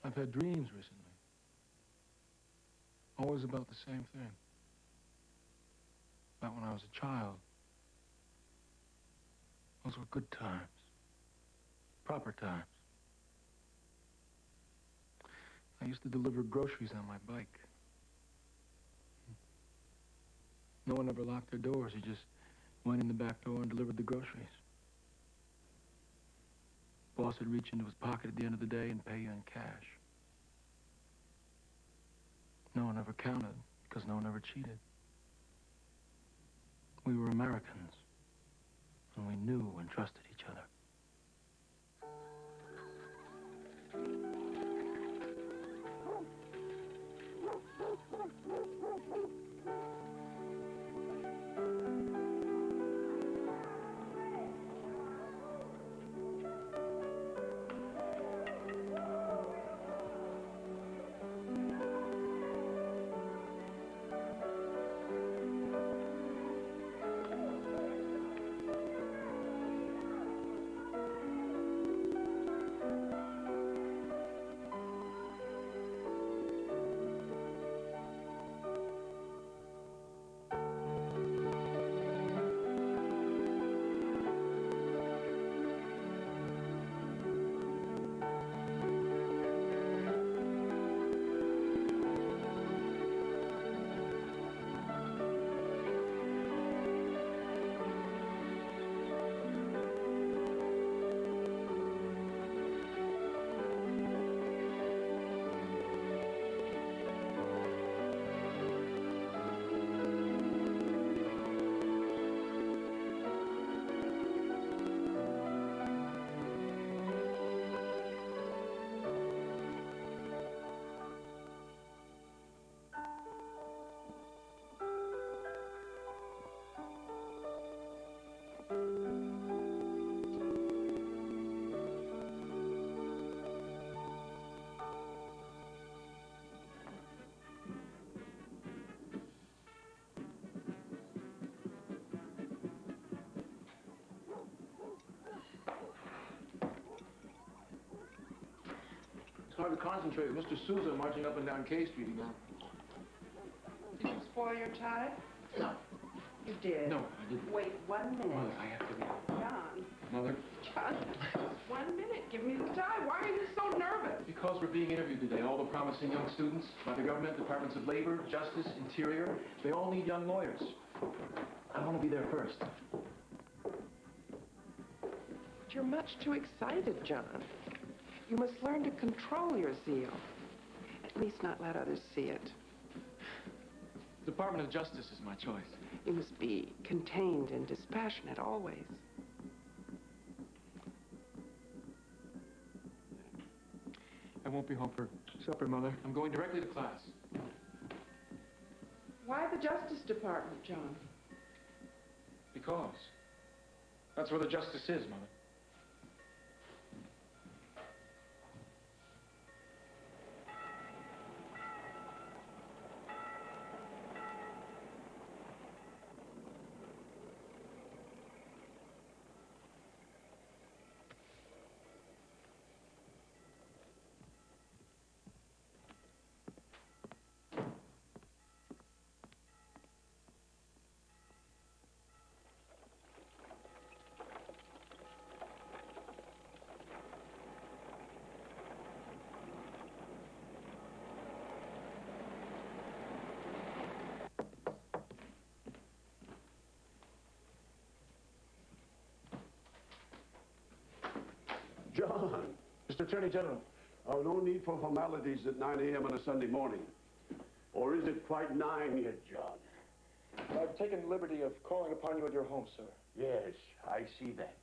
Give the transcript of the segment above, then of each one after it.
I've had dreams recently. Always about the same thing. About when I was a child. Those were good times. Proper times. I used to deliver groceries on my bike. No one ever locked their doors. You just went in the back door and delivered the groceries. Boss would reach into his pocket at the end of the day and pay you in cash. No one ever counted because no one ever cheated. We were Americans, and we knew and trusted each other. It's hard to concentrate with Mr. Sousa marching up and down K Street again. Did you spoil your tie? No. You did? No, I didn't. Wait 1 minute. Mother, I have to be. John. Mother. John, 1 minute. Give me the tie. Why are you so nervous? Because we're being interviewed today, all the promising young students by the government, departments of labor, justice, interior, they all need young lawyers. I want to be there first. But you're much too excited, John. You must learn to control your zeal. At least not let others see it. The Department of Justice is my choice. You must be contained and dispassionate always. I won't be home for supper, Mother. I'm going directly to class. Why the Justice Department, John? Because that's where the justice is, Mother. John. Mr. Attorney General. Oh, no need for formalities at 9 a.m. on a Sunday morning. Or is it quite 9 yet, John? I've taken the liberty of calling upon you at your home, sir. Yes, I see that.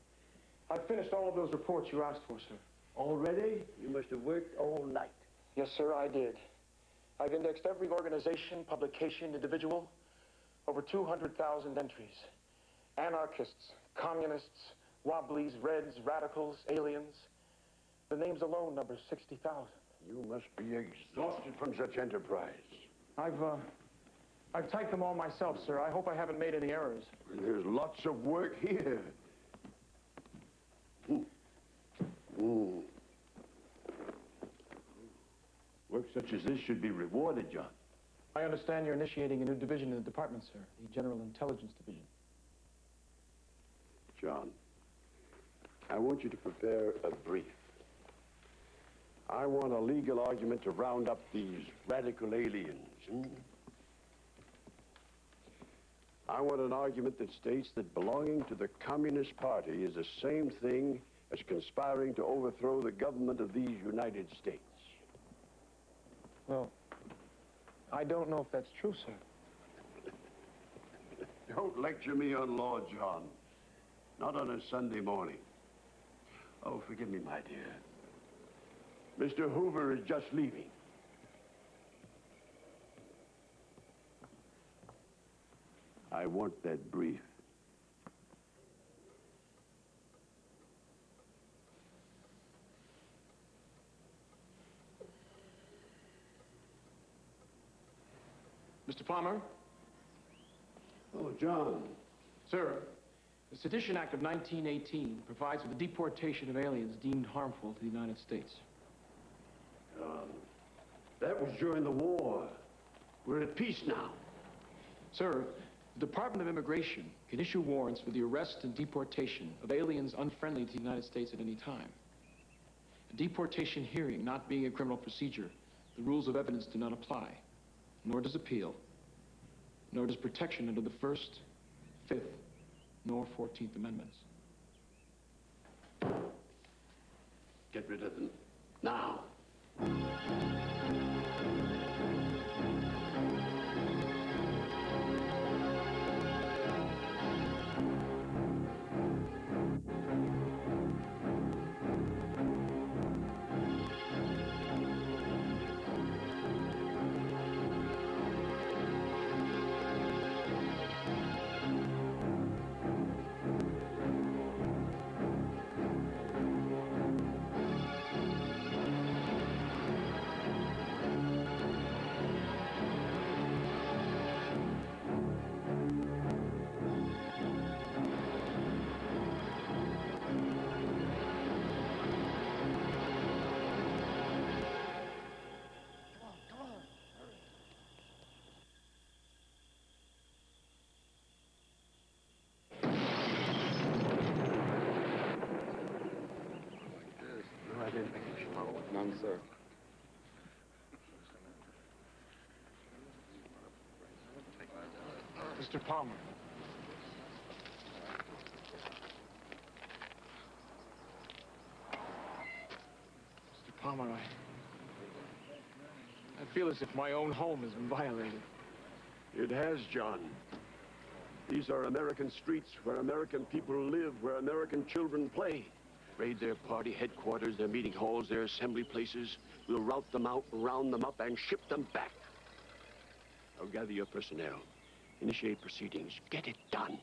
I've finished all of those reports you asked for, sir. Already? You must have worked all night. Yes, sir, I did. I've indexed every organization, publication, individual. Over 200,000 entries. Anarchists, communists, wobblies, reds, radicals, aliens. The names alone number 60,000. You must be exhausted from such enterprise. I've typed them all myself, sir. I hope I haven't made any errors. There's lots of work here. Work such as this should be rewarded, John. I understand you're initiating a new division in the department, sir. The General Intelligence Division. John, I want you to prepare a brief. I want a legal argument to round up these radical aliens. I want an argument that states that belonging to the Communist Party is the same thing as conspiring to overthrow the government of these United States. Well, I don't know if that's true, sir. Don't lecture me on law, John. Not on a Sunday morning. Oh, forgive me, my dear. Mr. Hoover is just leaving. I want that brief. Mr. Palmer? Oh, John. Sir, the Sedition Act of 1918 provides for the deportation of aliens deemed harmful to the United States. That was during the war. We're at peace now. Sir, the Department of Immigration can issue warrants for the arrest and deportation of aliens unfriendly to the United States at any time. A deportation hearing not being a criminal procedure, the rules of evidence do not apply, nor does appeal, nor does protection under the First, Fifth, nor 14th Amendments. Get rid of them. Now. None, sir. Mr. Palmer. Mr. Palmer, I feel as if my own home has been violated. It has, John. These are American streets where American people live, where American children play. Raid their party headquarters, their meeting halls, their assembly places. We'll rout them out, round them up, and ship them back. Now gather your personnel. Initiate proceedings. Get it done.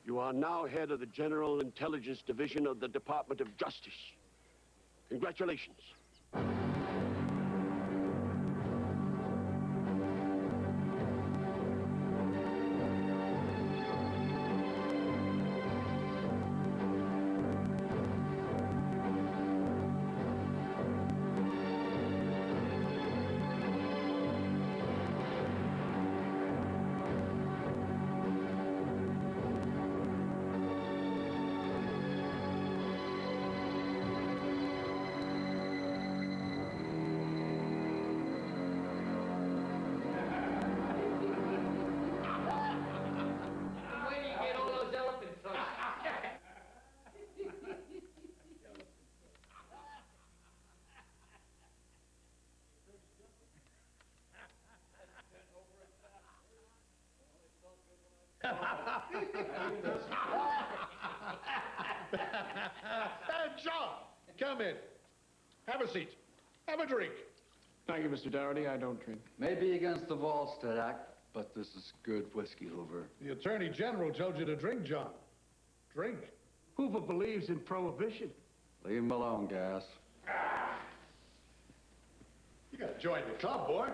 You are now head of the General Intelligence Division of the Department of Justice. Congratulations. John, come in. Have a seat. Have a drink. Thank you, Mr. Dougherty. I don't drink. Maybe against the Volstead Act, but this is good whiskey, Hoover. The Attorney General told you to drink, John. Drink. Hoover believes in prohibition. Leave him alone, Gas. You gotta join the club, boy.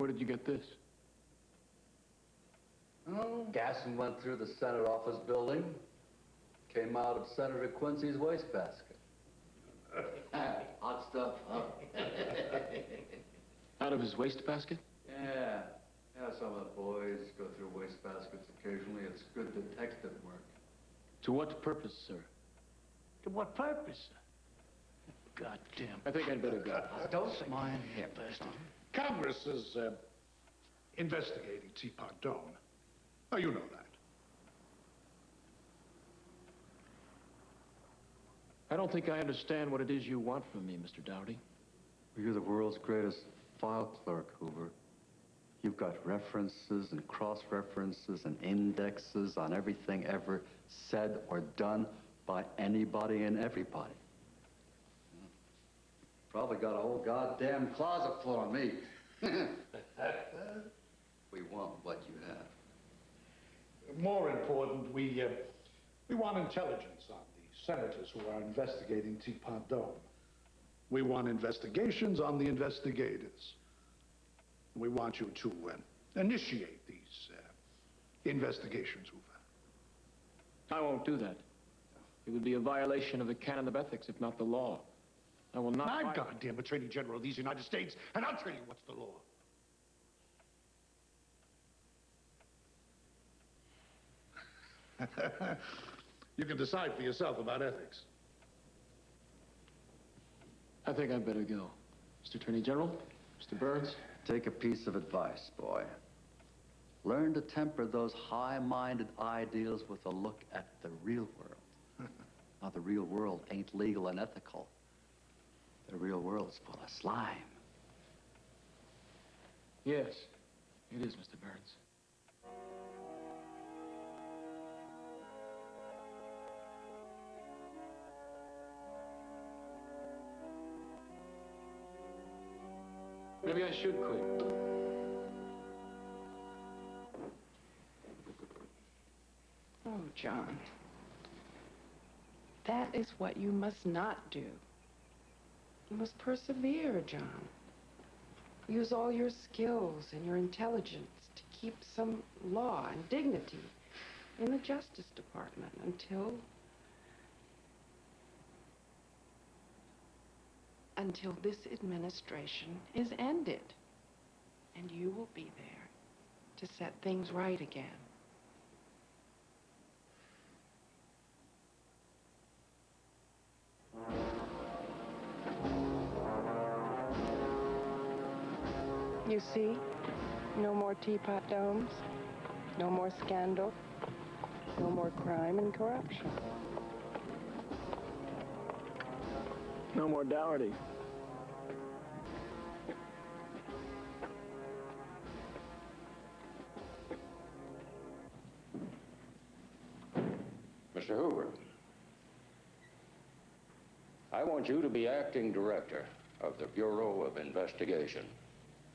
Where did you get this? Oh, gassing went through the Senate office building. Came out of Senator Quincy's wastebasket. Hot stuff, huh? Out of his wastebasket? Yeah. Yeah, some of the boys go through wastebaskets occasionally. It's good detective work. To what purpose, sir? To what purpose? God damn. I think I'd better go. Don't mind him. Congress is investigating Teapot Dome. Oh, you know that. I don't think I understand what it is you want from me, Mr. Dowdy. You're the world's greatest file clerk, Hoover. You've got references and cross-references and indexes on everything ever said or done by anybody and everybody. Probably got a whole goddamn closet full of me. We want what you have. More important, we want intelligence on the senators who are investigating Teapot Dome. We want investigations on the investigators. We want you to initiate these investigations, Hoover. I won't do that. It would be a violation of the canon of ethics, if not the law. I will not... I'm goddamn Attorney General of these United States, and I'll tell you what's the law. You can decide for yourself about ethics. I think I'd better go. Mr. Attorney General, Mr. Burns. Take a piece of advice, boy. Learn to temper those high-minded ideals with a look at the real world. Now, the real world ain't legal and ethical. The real world's full of slime. Yes, it is, Mr. Burns. Maybe I should quit. Oh, John. That is what you must not do. You must persevere, John. Use all your skills and your intelligence to keep some law and dignity in the Justice Department until this administration is ended. And you will be there to set things right again. You see, no more teapot domes, no more scandal, no more crime and corruption. No more Dougherty. Mr. Hoover, I want you to be acting director of the Bureau of Investigation.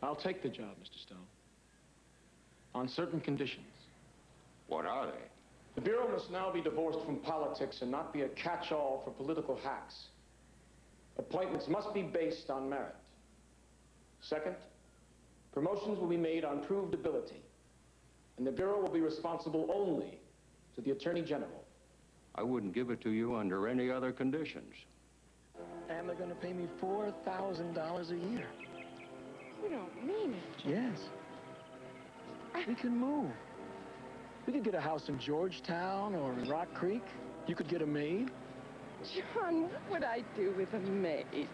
I'll take the job, Mr. Stone. On certain conditions. What are they? The Bureau must now be divorced from politics and not be a catch-all for political hacks. Appointments must be based on merit. Second, promotions will be made on proved ability, and the Bureau will be responsible only to the Attorney General. I wouldn't give it to you under any other conditions. And they're going to pay me $4,000 a year. You don't mean it, John. Yes. We can move. We could get a house in Georgetown or in Rock Creek. You could get a maid. John, what would I do with a maid?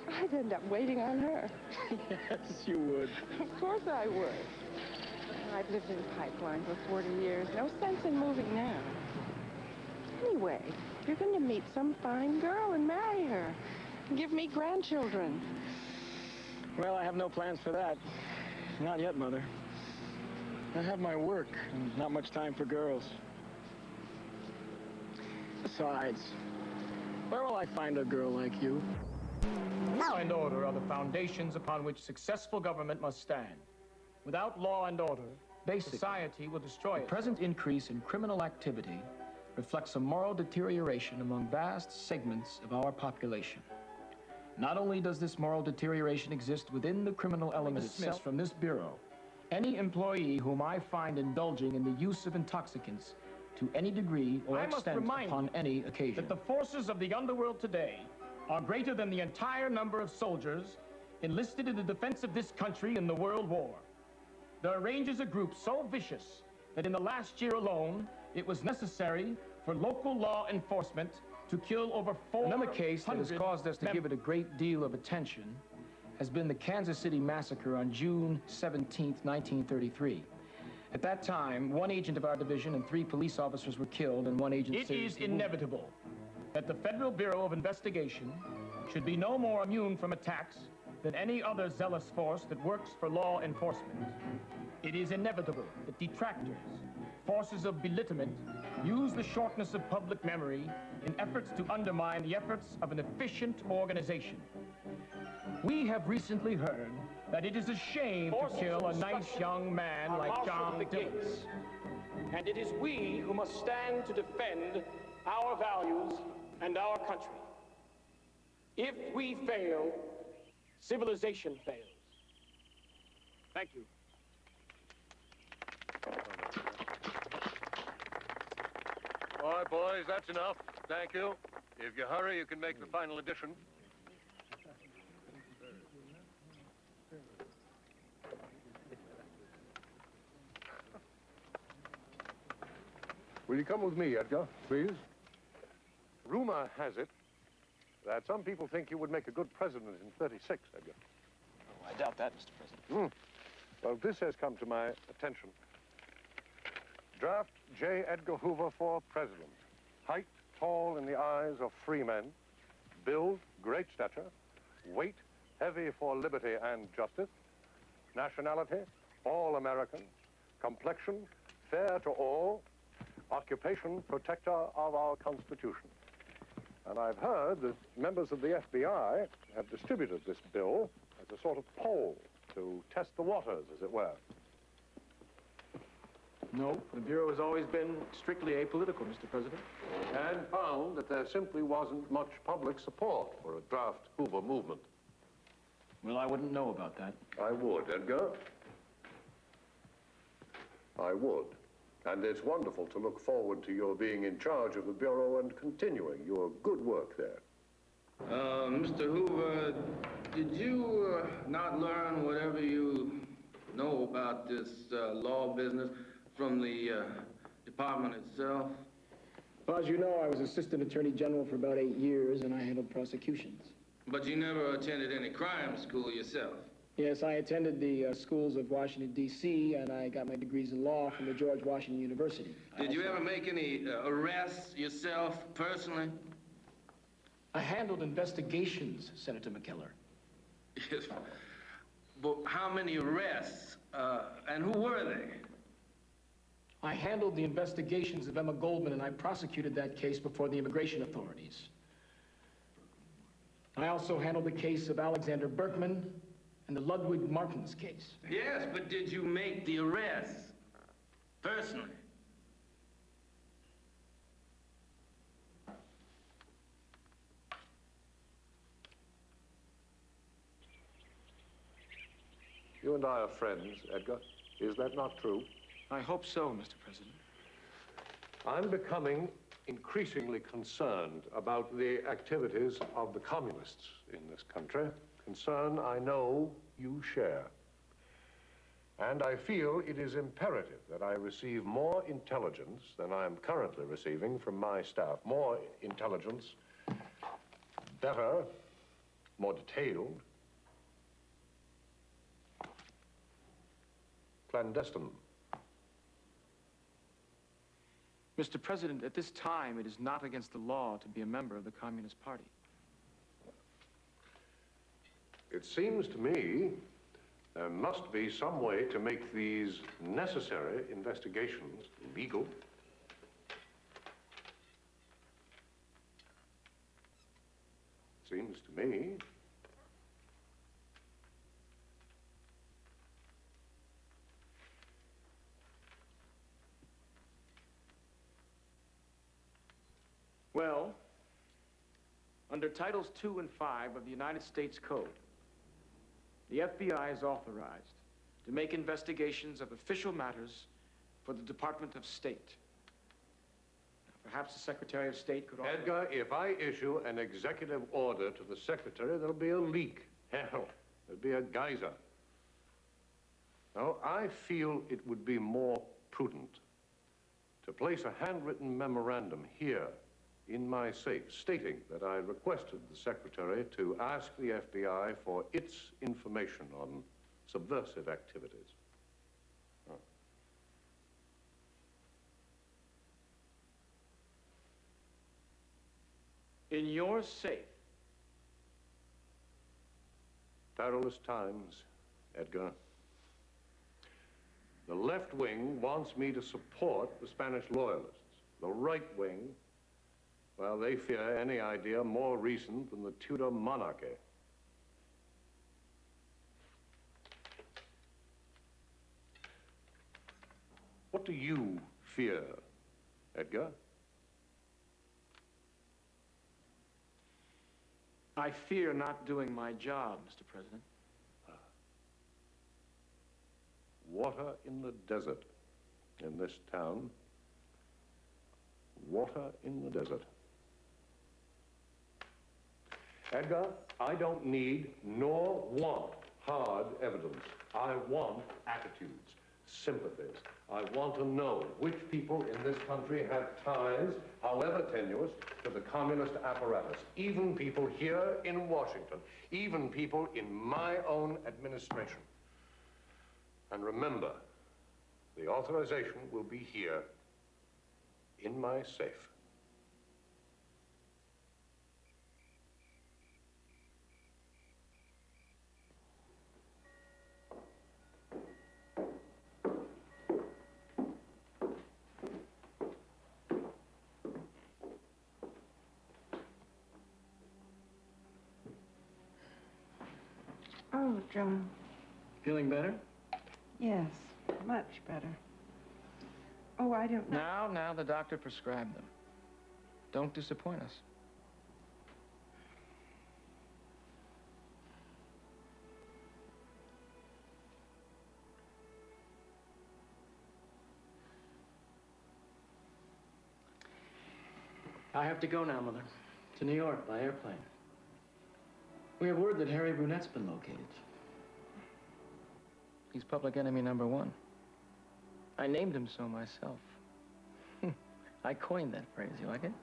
I'd end up waiting on her. Yes, you would. Of course I would. I've lived in Pipeline for 40 years. No sense in moving now. Anyway, you're going to meet some fine girl and marry her. And give me grandchildren. Well, I have no plans for that. Not yet, Mother. I have my work and not much time for girls. Besides, where will I find a girl like you? Law and order are the foundations upon which successful government must stand. Without law and order, society will destroy it. The present increase in criminal activity reflects a moral deterioration among vast segments of our population. Not only does this moral deterioration exist within the criminal element itself from this bureau, any employee whom I find indulging in the use of intoxicants to any degree or extent upon any occasion, that the forces of the underworld today are greater than the entire number of soldiers enlisted in the defense of this country in the World War. There ranges a group so vicious that in the last year alone, it was necessary for local law enforcement to kill over 400. Another case that has caused us to give it a great deal of attention has been the Kansas City massacre on June 17, 1933. At that time, one agent of our division and 3 police officers were killed and 1 agent seriously wounded. It is inevitable that the Federal Bureau of Investigation should be no more immune from attacks than any other zealous force that works for law enforcement. It is inevitable that detractors, forces of belittlement, use the shortness of public memory in efforts to undermine the efforts of an efficient organization. We have recently heard that it is a shame to kill a nice young man like John Dillis. And it is we who must stand to defend our values and our country. If we fail, civilization fails. Thank you. All right, boys, that's enough. Thank you. If you hurry, you can make the final edition. Will you come with me, Edgar, please? Rumor has it that some people think you would make a good president in '36, Edgar. Oh, I doubt that, Mr. President. Well, this has come to my attention. Draft J. Edgar Hoover for president. Height, tall in the eyes of free men. Build, great stature. Weight, heavy for liberty and justice. Nationality, all American. Complexion, fair to all. Occupation, protector of our Constitution. And I've heard that members of the FBI have distributed this bill as a sort of poll to test the waters, as it were. No, the Bureau has always been strictly apolitical, Mr. President. And found that there simply wasn't much public support for a draft Hoover movement. Well, I wouldn't know about that. I would, Edgar. I would. And it's wonderful to look forward to your being in charge of the Bureau and continuing your good work there. Mr. Hoover, did you not learn whatever you know about this law business from the department itself? Well, as you know, I was Assistant Attorney General for about 8 years, and I handled prosecutions. But you never attended any crime school yourself? Yes, I attended the schools of Washington, D.C., and I got my degrees in law from the George Washington University. Did you ever make any arrests yourself, personally? I handled investigations, Senator McKellar. Yes. But how many arrests, and who were they? I handled the investigations of Emma Goldman, and I prosecuted that case before the immigration authorities. I also handled the case of Alexander Berkman and the Ludwig Martins case. Yes, but did you make the arrests, personally? You and I are friends, Edgar. Is that not true? I hope so, Mr. President. I'm becoming increasingly concerned about the activities of the communists in this country. Concern I know you share. And I feel it is imperative that I receive more intelligence than I am currently receiving from my staff. More intelligence, better, more detailed, clandestine. Mr. President, at this time, it is not against the law to be a member of the Communist Party. It seems to me there must be some way to make these necessary investigations legal. Seems to me. Well, Under Titles 2 and 5 of the United States Code, the FBI is authorized to make investigations of official matters for the Department of State. Now, perhaps the Secretary of State could also... Edgar, if I issue an executive order to the Secretary, there'll be a leak. Hell, there'll be a geyser. Now, I feel it would be more prudent to place a handwritten memorandum here in my safe stating that I requested the Secretary to ask the FBI for its information on subversive activities. Oh. In your safe? Perilous times, Edgar. The left wing wants me to support the Spanish loyalists. The right wing, well, they fear any idea more recent than the Tudor monarchy. What do you fear, Edgar? I fear not doing my job, Mr. President. Water in the desert in this town. Water in the desert. Edgar, I don't need nor want hard evidence. I want attitudes, sympathies. I want to know which people in this country have ties, however tenuous, to the communist apparatus. Even people here in Washington, even people in my own administration. And remember, the authorization will be here in my safe. Oh, John. Feeling better? Yes, much better. Oh, I don't know. Now the doctor prescribed them. Don't disappoint us. I have to go now, Mother. To New York by airplane. We have word that Harry Brunette's been located. He's public enemy #1. I named him so myself. I coined that phrase. You like it?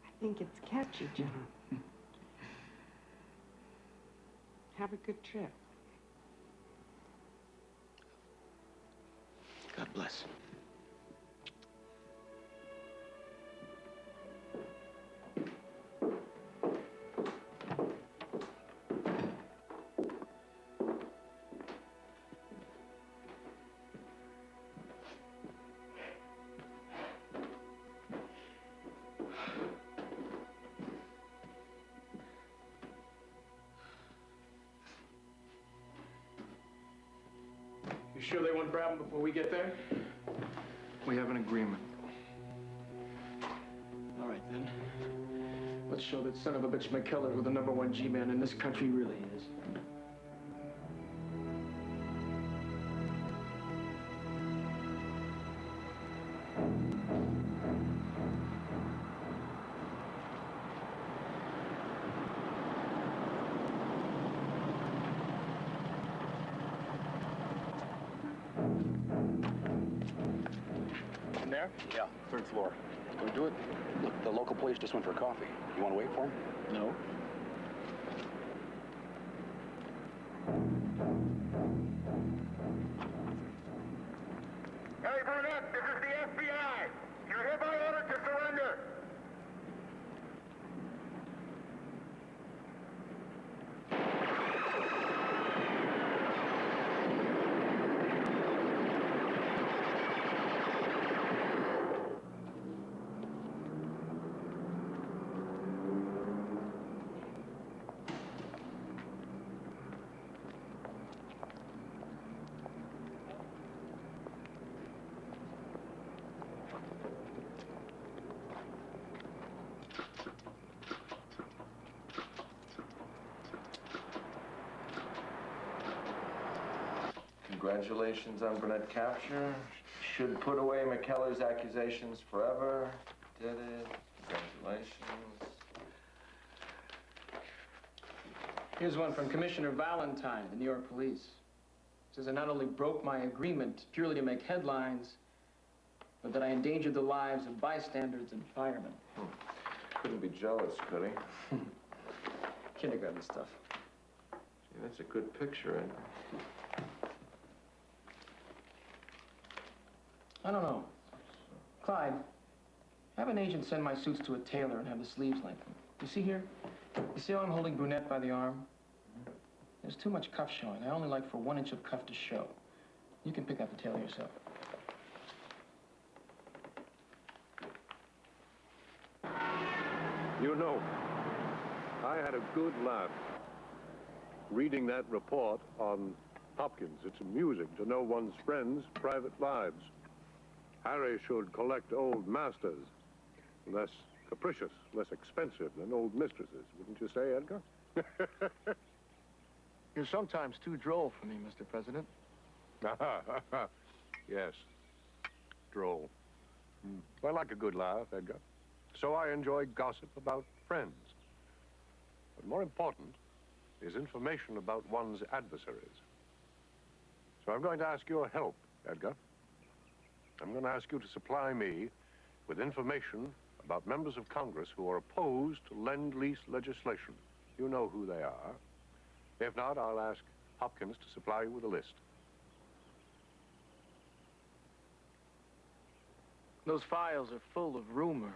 I think it's catchy, John. Have a good trip. God bless. You sure they won't grab him before we get there? We have an agreement. All right, then. Let's show that son of a bitch McKellar who the #1 G-man in this country really is. In there? Yeah, 3rd floor. Can we do it? Look, the local police just went for coffee. You want to wait for him? No. Hey, Burnett, this is the FBI. You're hereby ordered to surrender. Congratulations on Burnett capture. Should put away McKellar's accusations forever. Did it. Congratulations. Here's one from Commissioner Valentine, the New York Police. Says I not only broke my agreement purely to make headlines, but that I endangered the lives of bystanders and firemen. Couldn't be jealous, could he? Kindergarten stuff. Gee, that's a good picture, ain't it? I don't know. Clyde, have an agent send my suits to a tailor and have the sleeves lengthened. You see here? You see how I'm holding Brunette by the arm? There's too much cuff showing. I only like for 1 inch of cuff to show. You can pick out the tailor yourself. You know, I had a good laugh reading that report on Hopkins. It's amusing to know one's friends' private lives. Harry should collect old masters, less capricious, less expensive than old mistresses, wouldn't you say, Edgar? You're sometimes too droll for me, Mr. President. Yes, droll. I like a good laugh, Edgar. So I enjoy gossip about friends. But more important is information about one's adversaries. So I'm going to ask your help, Edgar. I'm going to ask you to supply me with information about members of Congress who are opposed to Lend-Lease legislation. You know who they are. If not, I'll ask Hopkins to supply you with a list. Those files are full of rumor,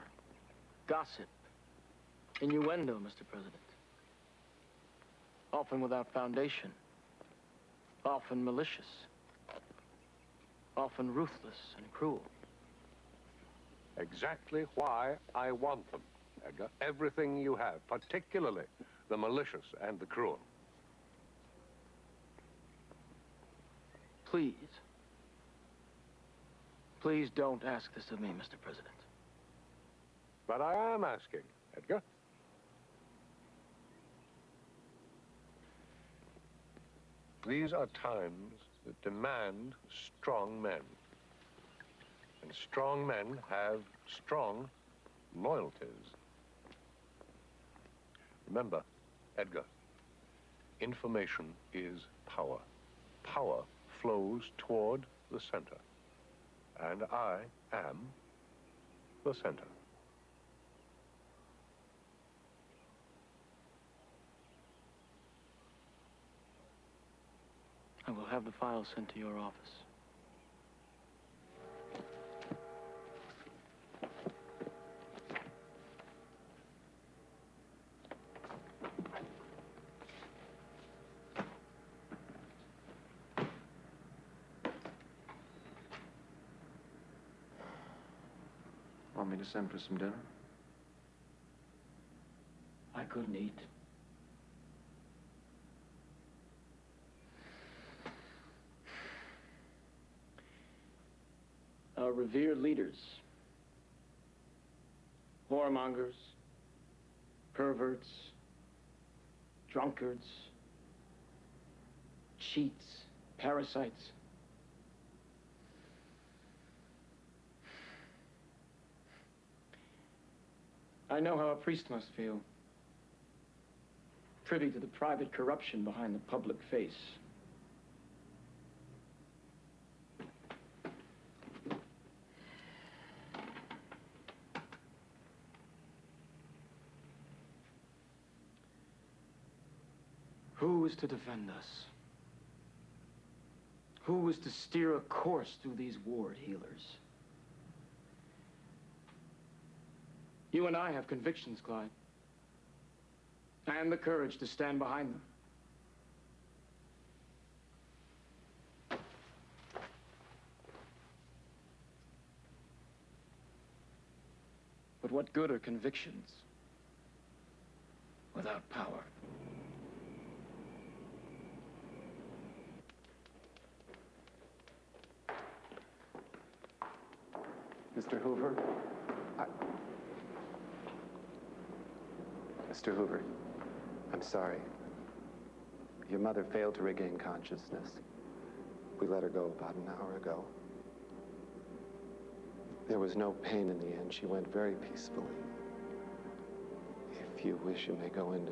gossip, innuendo, Mr. President. Often without foundation. Often malicious. Often ruthless and cruel. Exactly why I want them, Edgar. Everything you have, particularly the malicious and the cruel. Please. Please don't ask this of me, Mr. President. But I am asking, Edgar. These are times that demand strong men. And strong men have strong loyalties. Remember, Edgar, information is power. Power flows toward the center. And I am the center. I will have the files sent to your office. Want me to send for some dinner? I couldn't eat. Our revered leaders, whoremongers, perverts, drunkards, cheats, parasites. I know how a priest must feel, privy to the private corruption behind the public face. Who is to defend us? Who is to steer a course through these ward healers? You and I have convictions, Clyde. And the courage to stand behind them. But what good are convictions without power? Mr. Hoover, Mr. Hoover, I'm sorry. Your mother failed to regain consciousness. We let her go about an hour ago. There was no pain in the end. She went very peacefully. If you wish, you may go into...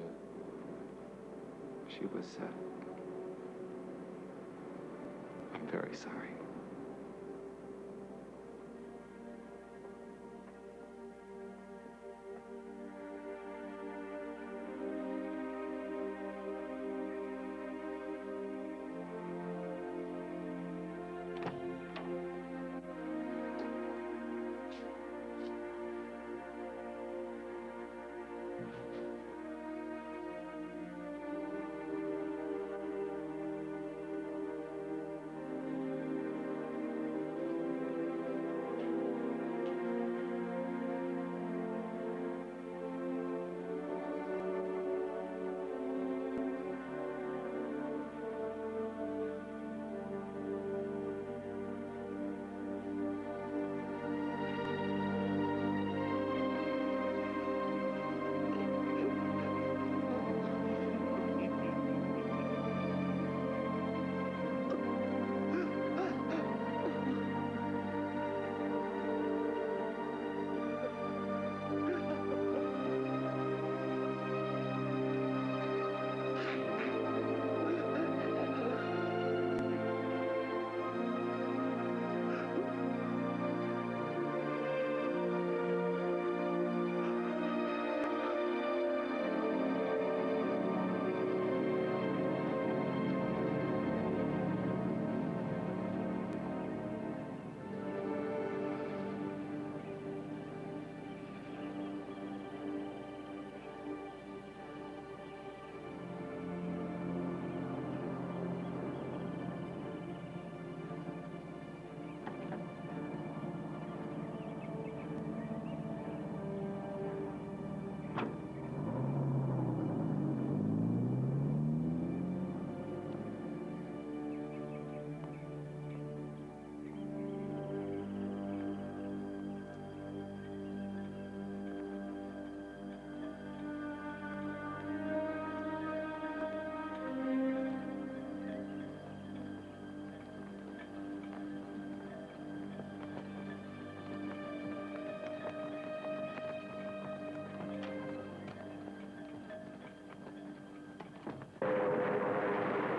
She was, I'm very sorry.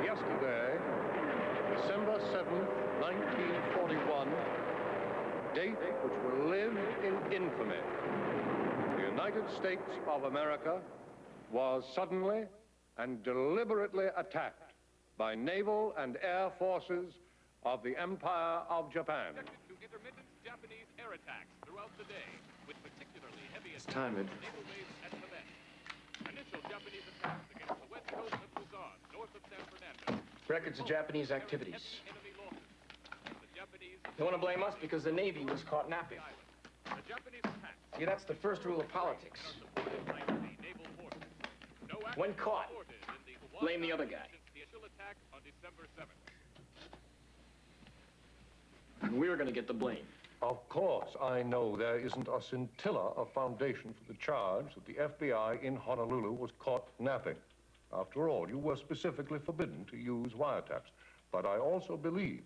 Yesterday, December 7th, 1941, date which will live in infamy, the United States of America was suddenly and deliberately attacked by naval and air forces of the Empire of Japan. To intermittent Japanese air attacks throughout the day, with particularly heavy It's time, Ed. naval bases at Quebec. Initial Japanese attacks against the west coast of Luzon, north of San Fernando. Records of Japanese activities. Enemy losses. The Japanese They want to blame us because the Navy was caught napping. The Japanese attacks. See, that's the first rule of politics. Naval forces. No action When caught, reported in the Hawaii blame the other guy. since the initial attack on December 7th. And we're going to get the blame. Of course, I know there isn't a scintilla of foundation for the charge that the FBI in Honolulu was caught napping. After all, you were specifically forbidden to use wiretaps. But I also believe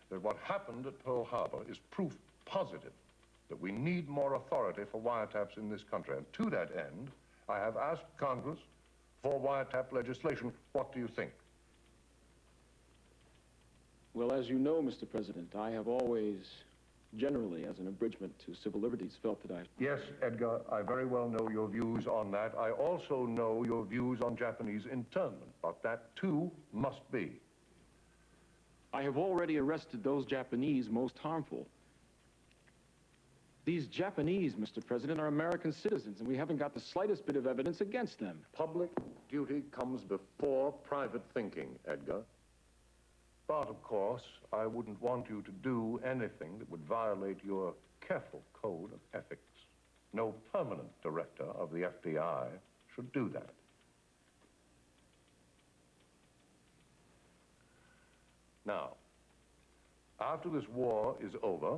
that what happened at Pearl Harbor is proof positive that we need more authority for wiretaps in this country. And to that end, I have asked Congress for wiretap legislation. What do you think? Well, as you know, Mr. President, I have always, generally, as an abridgment to civil liberties, felt that Yes, Edgar, I very well know your views on that. I also know your views on Japanese internment, but that too must be. I have already arrested those Japanese most harmful. These Japanese, Mr. President, are American citizens, and we haven't got the slightest bit of evidence against them. Public duty comes before private thinking, Edgar. But, of course, I wouldn't want you to do anything that would violate your careful code of ethics. No permanent director of the FBI should do that. Now, after this war is over,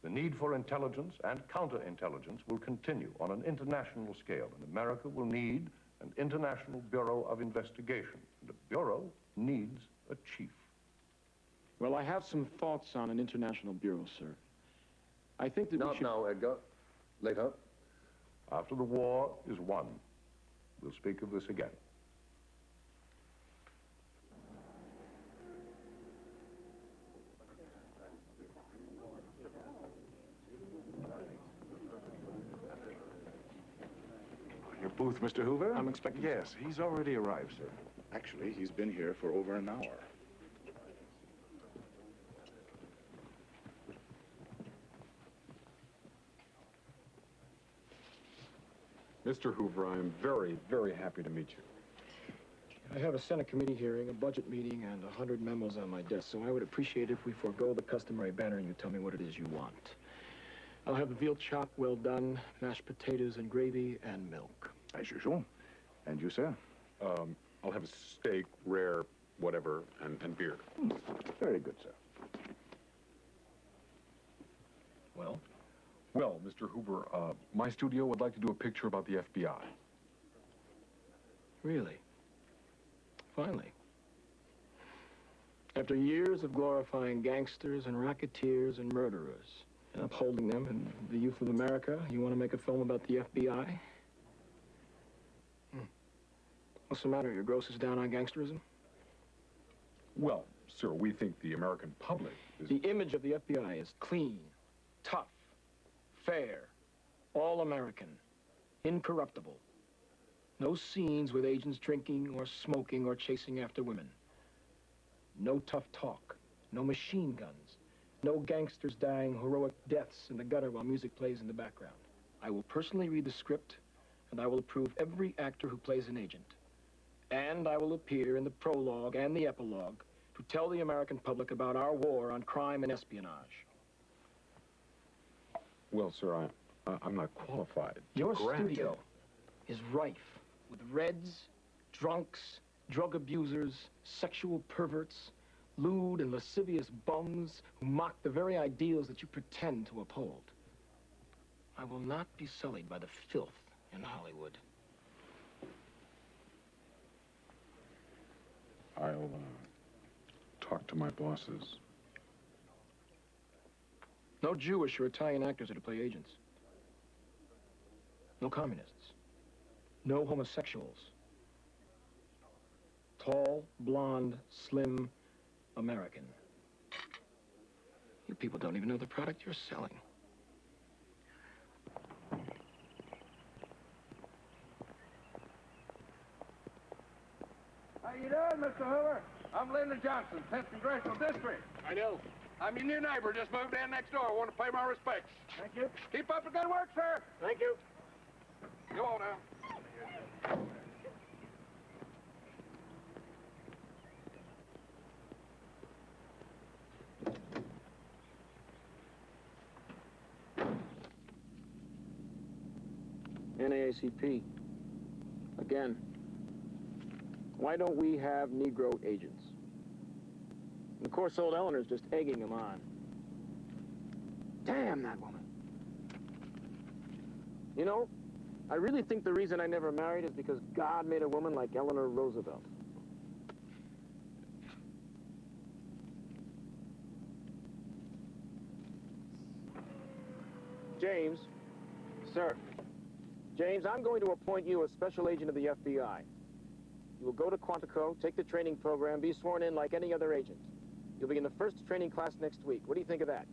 the need for intelligence and counterintelligence will continue on an international scale, and America will need an International Bureau of Investigation, and a bureau needs a chief. Well, I have some thoughts on an international bureau, sir. I think that we should... Not now, Edgar. Later. After the war is won. We'll speak of this again. Your booth, Mr. Hoover? I'm expecting... Yes, he's already arrived, sir. Actually, he's been here for over an hour. Mr. Hoover, I am very, very happy to meet you. I have a Senate committee hearing, a budget meeting, and 100 memos on my desk, so I would appreciate if we forego the customary banner and you tell me what it is you want. I'll have a veal chop well done, mashed potatoes and gravy, and milk. As usual. And you, sir? I'll have a steak, rare, whatever, and beer. Very good, sir. Well? Well, Mr. Hoover, my studio would like to do a picture about the FBI. Really? Finally. After years of glorifying gangsters and racketeers and murderers and upholding them and the youth of America, you want to make a film about the FBI? What's the matter? Your gross is down on gangsterism? Well, sir, we think the American public is... The image of the FBI is clean, tough, fair, all-American, incorruptible. No scenes with agents drinking or smoking or chasing after women. No tough talk, no machine guns, no gangsters dying heroic deaths in the gutter while music plays in the background. I will personally read the script, and I will approve every actor who plays an agent. And I will appear in the prologue and the epilogue to tell the American public about our war on crime and espionage. Well, sir, I'm not qualified. Your studio is rife with reds, drunks, drug abusers, sexual perverts, lewd and lascivious bums who mock the very ideals that you pretend to uphold. I will not be sullied by the filth in Hollywood. I'll talk to my bosses. No Jewish or Italian actors are to play agents. No communists. No homosexuals. Tall, blonde, slim, American. You people don't even know the product you're selling. How you doing, Mr. Hoover? I'm Lyndon Johnson, 10th Congressional District. I know. I'm your new neighbor, just moved in next door. I want to pay my respects. Thank you. Keep up the good work, sir. Thank you. Go on now. NAACP. Again. Why don't we have Negro agents? And of course, old Eleanor's just egging them on. Damn that woman. You know, I really think the reason I never married is because God made a woman like Eleanor Roosevelt. James. Sir. James, I'm going to appoint you as special agent of the FBI. You will go to Quantico, take the training program, be sworn in like any other agent. You'll be in the first training class next week. What do you think of that?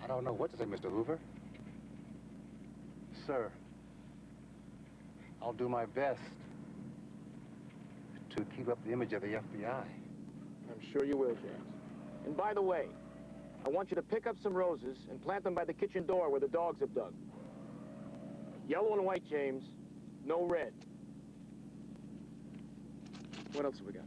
I don't know what to say, Mr. Hoover. Sir, I'll do my best to keep up the image of the FBI. I'm sure you will, James. And by the way, I want you to pick up some roses and plant them by the kitchen door where the dogs have dug. Yellow and white, James. No red. What else have we got?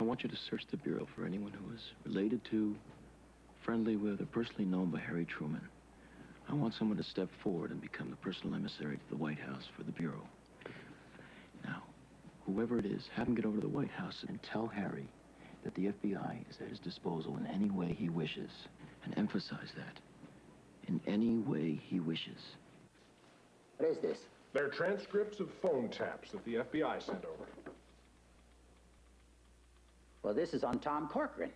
want you to search the Bureau for anyone who is related to, friendly with, or personally known by Harry Truman. I want someone to step forward and become the personal emissary to the White House for the Bureau. Now, whoever it is, have him get over to the White House and tell Harry that the FBI is at his disposal in any way he wishes. And emphasize that. In any way he wishes. What is this? They're transcripts of phone taps that the FBI sent over. Well, this is on Tom Corcoran.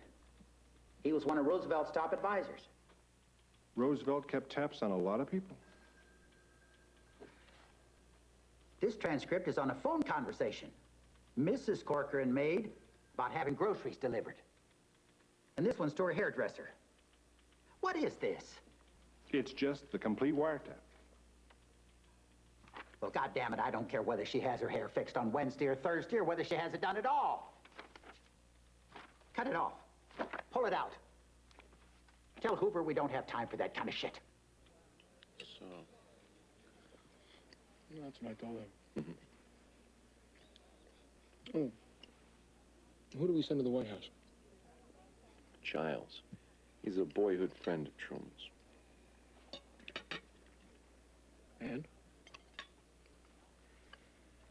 He was one of Roosevelt's top advisors. Roosevelt kept taps on a lot of people. This transcript is on a phone conversation Mrs. Corcoran made about having groceries delivered. And this one's to her hairdresser. What is this? It's just the complete wiretap. Well, goddammit, I don't care whether she has her hair fixed on Wednesday or Thursday or whether she has it done at all. Cut it off. Pull it out. Tell Hoover we don't have time for that kind of shit. So, that's what I told him. Oh, who do we send to the White House? Giles. He's a boyhood friend of Truman's. And?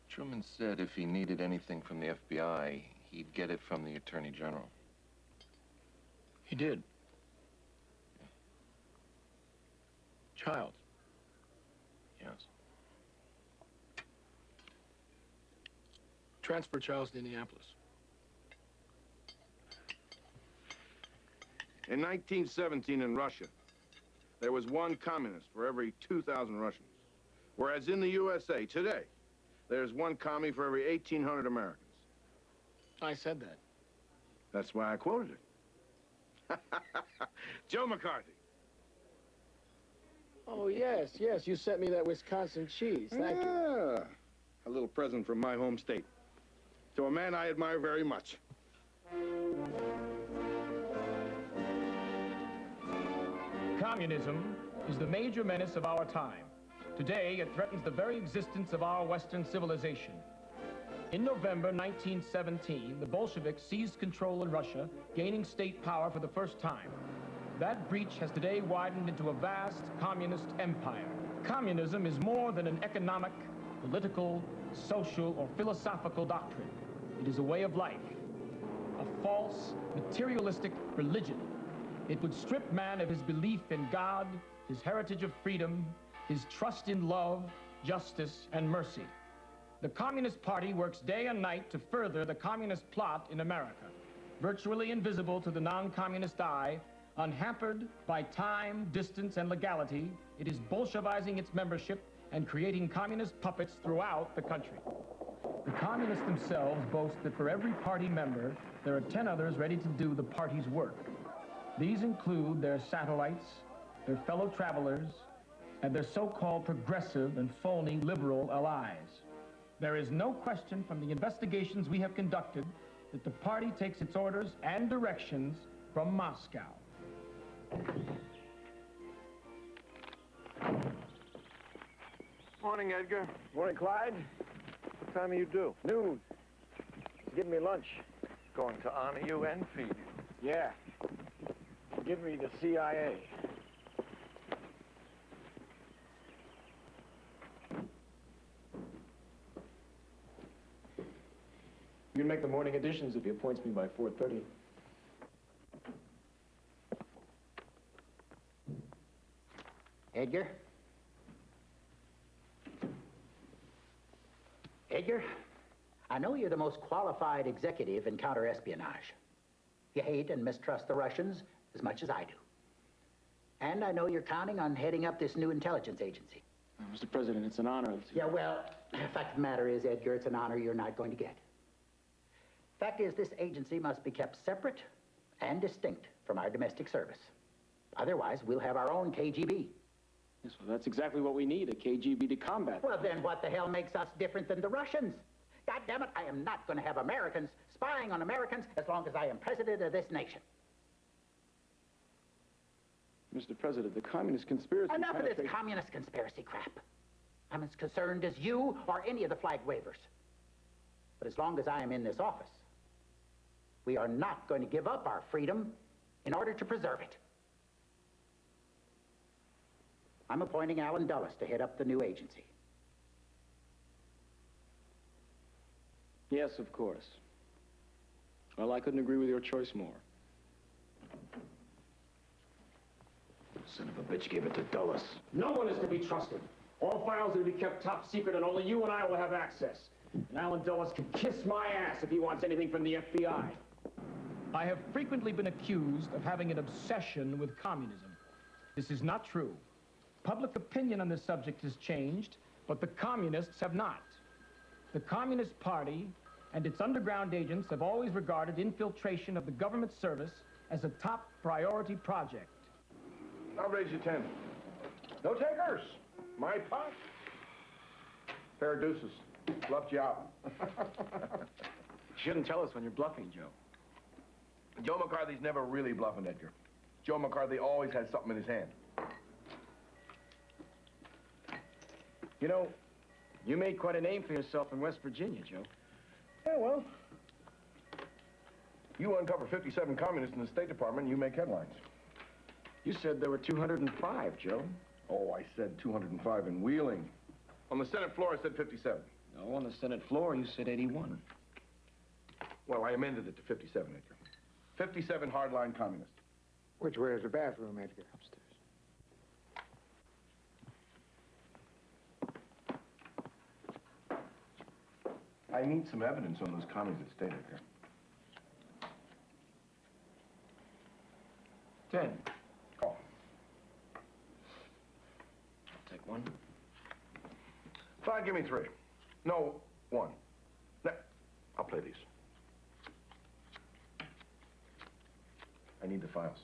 Truman said if he needed anything from the FBI, he'd get it from the Attorney General. He did. Child. Yes. Transfer Childs to Indianapolis. In 1917 in Russia, there was one communist for every 2,000 Russians. Whereas in the USA today, there's one commie for every 1,800 Americans. I said that. That's why I quoted it. Joe McCarthy. Oh, yes, yes. You sent me that Wisconsin cheese. Thank you. Yeah. A little present from my home state. To a man I admire very much. Communism is the major menace of our time. Today, it threatens the very existence of our Western civilization. In November 1917, the Bolsheviks seized control in Russia, gaining state power for the first time. That breach has today widened into a vast communist empire. Communism is more than an economic, political, social, or philosophical doctrine. It is a way of life, a false, materialistic religion. It would strip man of his belief in God, his heritage of freedom, his trust in love, justice, and mercy. The Communist Party works day and night to further the communist plot in America. Virtually invisible to the non-communist eye, unhampered by time, distance, and legality, it is Bolshevizing its membership and creating communist puppets throughout the country. The communists themselves boast that for every party member, there are 10 others ready to do the party's work. These include their satellites, their fellow travelers, and their so-called progressive and phony liberal allies. There is no question from the investigations we have conducted that the party takes its orders and directions from Moscow. Morning, Edgar. Morning, Clyde. What time are you due? Noon. He's giving me lunch. Going to honor you and feed you. Yeah. Give me the CIA. You can make the morning editions if he appoints me by 4:30. Edgar? Edgar, I know you're the most qualified executive in counterespionage. You hate and mistrust the Russians as much as I do. And I know you're counting on heading up this new intelligence agency. Mr. President, it's an honor. Yeah, well, the fact of the matter is, Edgar, it's an honor you're not going to get. Fact is, this agency must be kept separate and distinct from our domestic service. Otherwise, we'll have our own KGB. Yes, well, that's exactly what we need, a KGB to combat. Well, then what the hell makes us different than the Russians? God damn it, I am not going to have Americans spying on Americans as long as I am president of this nation. Mr. President, the communist conspiracy... Enough of this communist conspiracy crap. I'm as concerned as you or any of the flag wavers. But as long as I am in this office, We are not going to give up our freedom in order to preserve it. I'm appointing Alan Dulles to head up the new agency. Yes, of course. Well, I couldn't agree with your choice more. Son of a bitch gave it to Dulles. No one is to be trusted. All files are to be kept top secret, and only you and I will have access. And Alan Dulles can kiss my ass if he wants anything from the FBI. I have frequently been accused of having an obsession with communism. This is not true. Public opinion on this subject has changed, but the communists have not. The Communist Party and its underground agents have always regarded infiltration of the government service as a top priority project. I'll raise you 10. No takers. My pot. Pair of deuces. Bluffed you out. You shouldn't tell us when you're bluffing, Joe. Joe McCarthy's never really bluffing, Edgar. Joe McCarthy always has something in his hand. You know, you made quite a name for yourself in West Virginia, Joe. Yeah, well, you uncover 57 communists in the State Department, and you make headlines. You said there were 205, Joe. Oh, I said 205 in Wheeling. On the Senate floor, I said 57. No, on the Senate floor, you said 81. Well, I amended it to 57, Edgar. 57 hardline communists. Which way is the bathroom, Edgar? Upstairs. I need some evidence on those commies at State, Edgar. 10. Oh. I'll take one. Fine, give me 3. No, 1. Nah, I'll play these. I need the files.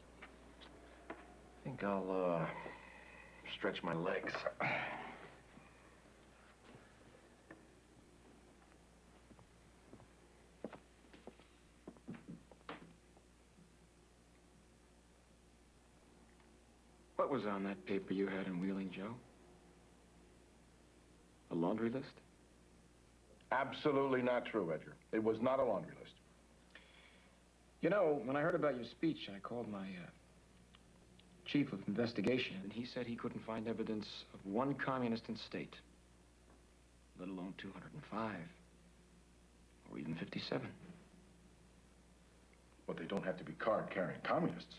I think I'll, stretch my legs. What was on that paper you had in Wheeling, Joe? A laundry list? Absolutely not true, Edgar. It was not a laundry list. You know, when I heard about your speech, I called my chief of investigation, and he said he couldn't find evidence of one communist in state, let alone 205, or even 57. But they don't have to be card-carrying communists.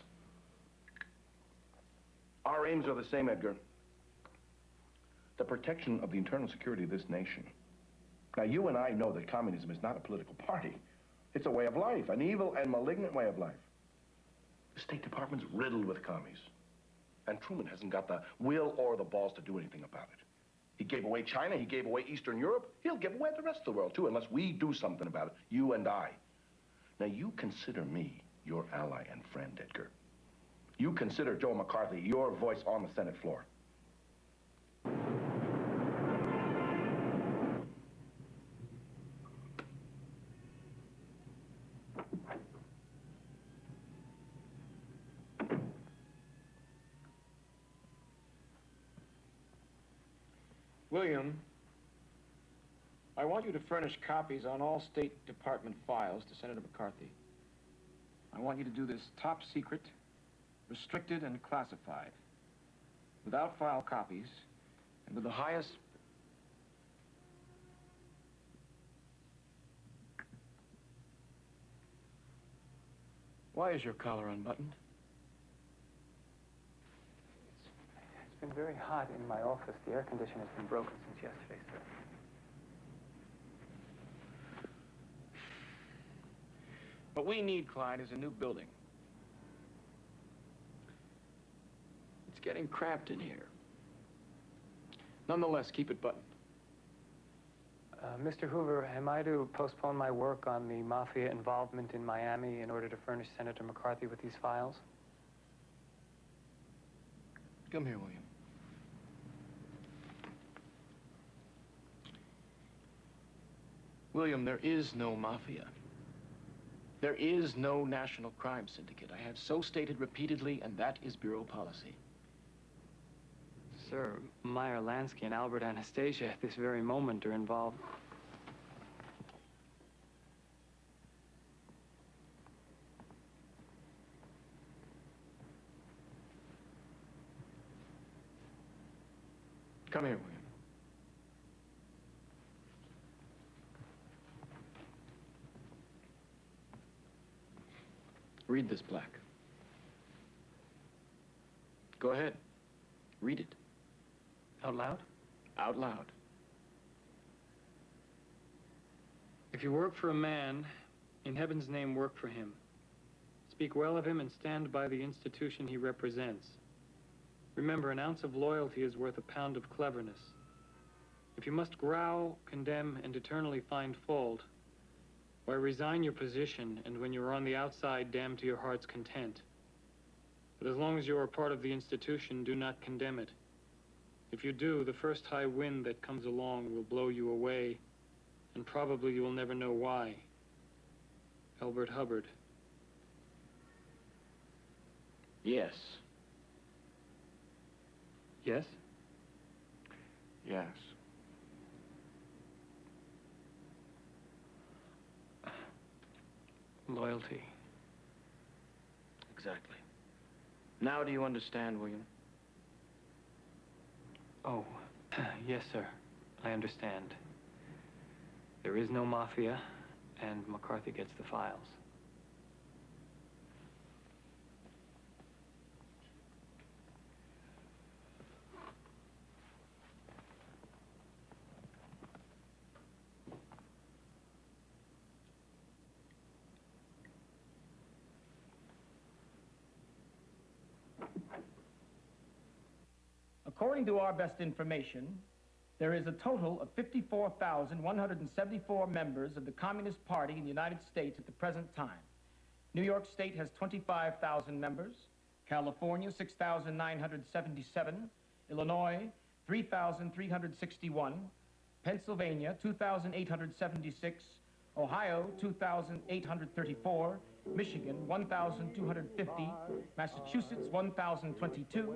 Our aims are the same, Edgar. The protection of the internal security of this nation. Now, you and I know that communism is not a political party. It's a way of life, an evil and malignant way of life. The State Department's riddled with commies. And Truman hasn't got the will or the balls to do anything about it. He gave away China, he gave away Eastern Europe. He'll give away the rest of the world, too, unless we do something about it, you and I. Now, you consider me your ally and friend, Edgar. You consider Joe McCarthy your voice on the Senate floor. William, I want you to furnish copies on all State Department files to Senator McCarthy. I want you to do this top secret, restricted and classified, without file copies, and with the highest... Why is your collar unbuttoned? It's been very hot in my office. The air conditioner has been broken since yesterday, sir. What we need, Clyde, is a new building. It's getting cramped in here. Nonetheless, keep it buttoned. Mr. Hoover, am I to postpone my work on the mafia involvement in Miami in order to furnish Senator McCarthy with these files? Come here, William. William, there is no mafia. There is no national crime syndicate. I have so stated repeatedly, and that is Bureau policy. Sir, Meyer Lansky and Albert Anastasia at this very moment are involved. Come here, William. Read this plaque. Go ahead. Read it. Out loud? Out loud. If you work for a man, in heaven's name work for him. Speak well of him and stand by the institution he represents. Remember, an ounce of loyalty is worth a pound of cleverness. If you must growl, condemn, and eternally find fault, why resign your position, and when you're on the outside, damn to your heart's content. But as long as you are part of the institution, do not condemn it. If you do, the first high wind that comes along will blow you away, and probably you will never know why. Elbert Hubbard. Yes. Yes? Yes. Loyalty. Exactly. Now do you understand, William? Oh, yes, sir. I understand. There is no mafia, and McCarthy gets the files. According to our best information, there is a total of 54,174 members of the Communist Party in the United States at the present time. New York State has 25,000 members, California 6,977, Illinois 3,361, Pennsylvania 2,876, Ohio 2,834, Michigan 1,250, Massachusetts 1,022,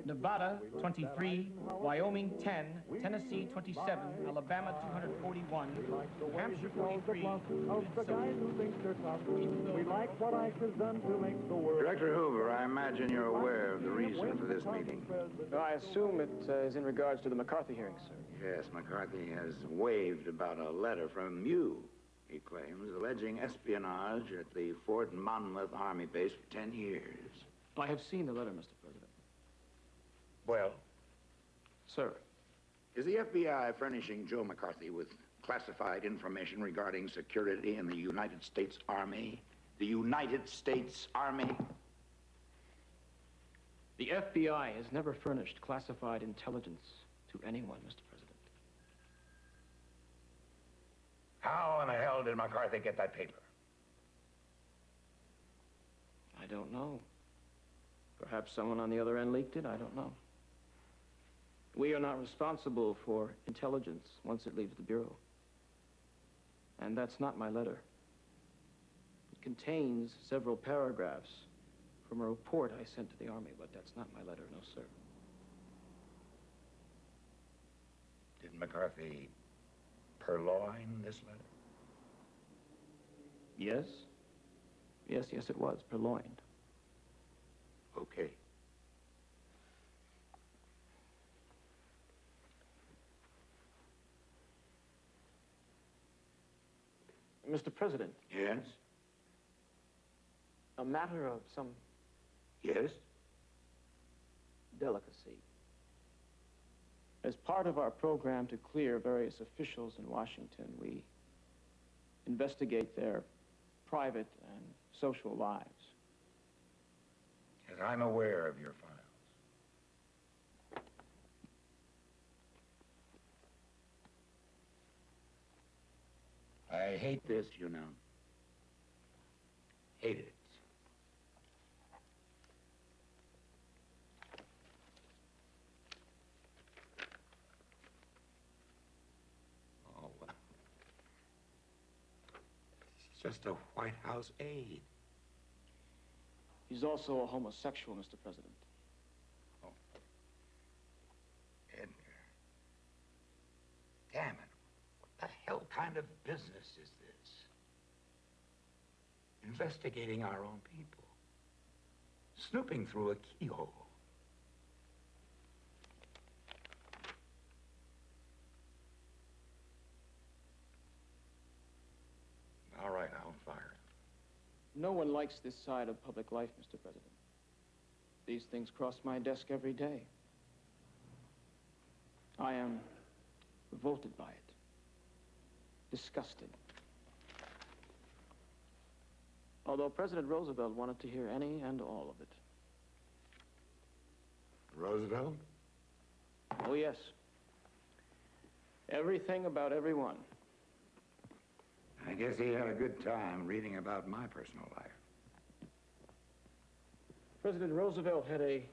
Nevada 23, Wyoming 10, Tennessee 27, Alabama 241, New Hampshire 43. Director Hoover, I imagine you're aware of the reason for this meeting. I assume it is in regards to the McCarthy hearing, sir. Yes, McCarthy has waved about a letter from you, he claims, alleging espionage at the Fort Monmouth Army base for 10 years. I have seen the letter, Mr. President. Well? Sir. Is the FBI furnishing Joe McCarthy with classified information regarding security in the United States Army? The United States Army? The FBI has never furnished classified intelligence to anyone, Mr. President. How in the hell did McCarthy get that paper? I don't know. Perhaps someone on the other end leaked it, I don't know. We are not responsible for intelligence once it leaves the Bureau. And that's not my letter. It contains several paragraphs from a report I sent to the Army, but that's not my letter, no, sir. Did McCarthy purloin this letter? Yes. Yes, it was purloined. Okay. Mr. President. Yes? A matter of some Yes? delicacy. As part of our program to clear various officials in Washington, we investigate their private and social lives. Yes, I'm aware of your files. I hate this, you know. Hate it. Oh, well. He's just a White House aide. He's also a homosexual, Mr. President. Oh. Edgar. Damn it. What the hell kind of business is this? Investigating our own people. Snooping through a keyhole. No one likes this side of public life, Mr. President. These things cross my desk every day. I am revolted by it, disgusted. Although President Roosevelt wanted to hear any and all of it. Roosevelt? Oh, yes. Everything about everyone. I guess he had a good time reading about my personal life. President Roosevelt had a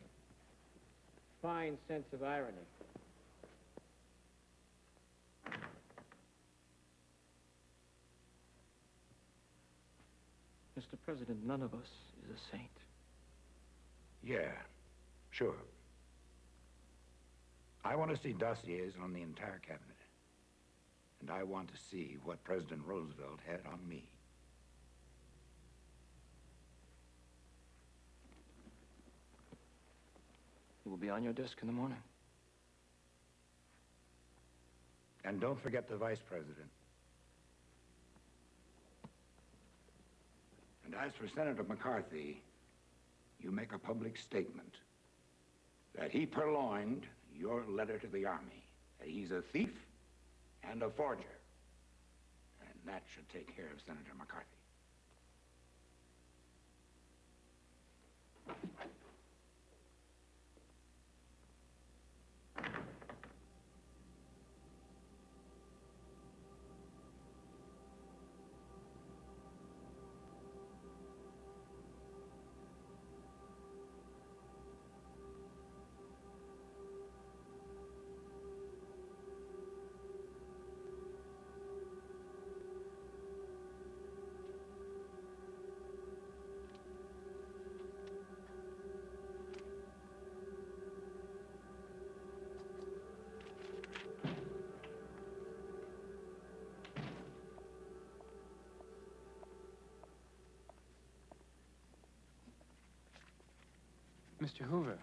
fine sense of irony. Mr. President, none of us is a saint. Yeah, sure. I want to see dossiers on the entire cabinet. And I want to see what President Roosevelt had on me. It will be on your desk in the morning. And don't forget the Vice President. And as for Senator McCarthy, you make a public statement that he purloined your letter to the Army, that he's a thief and a forger. And that should take care of Senator McCarthy. Mr. Hoover,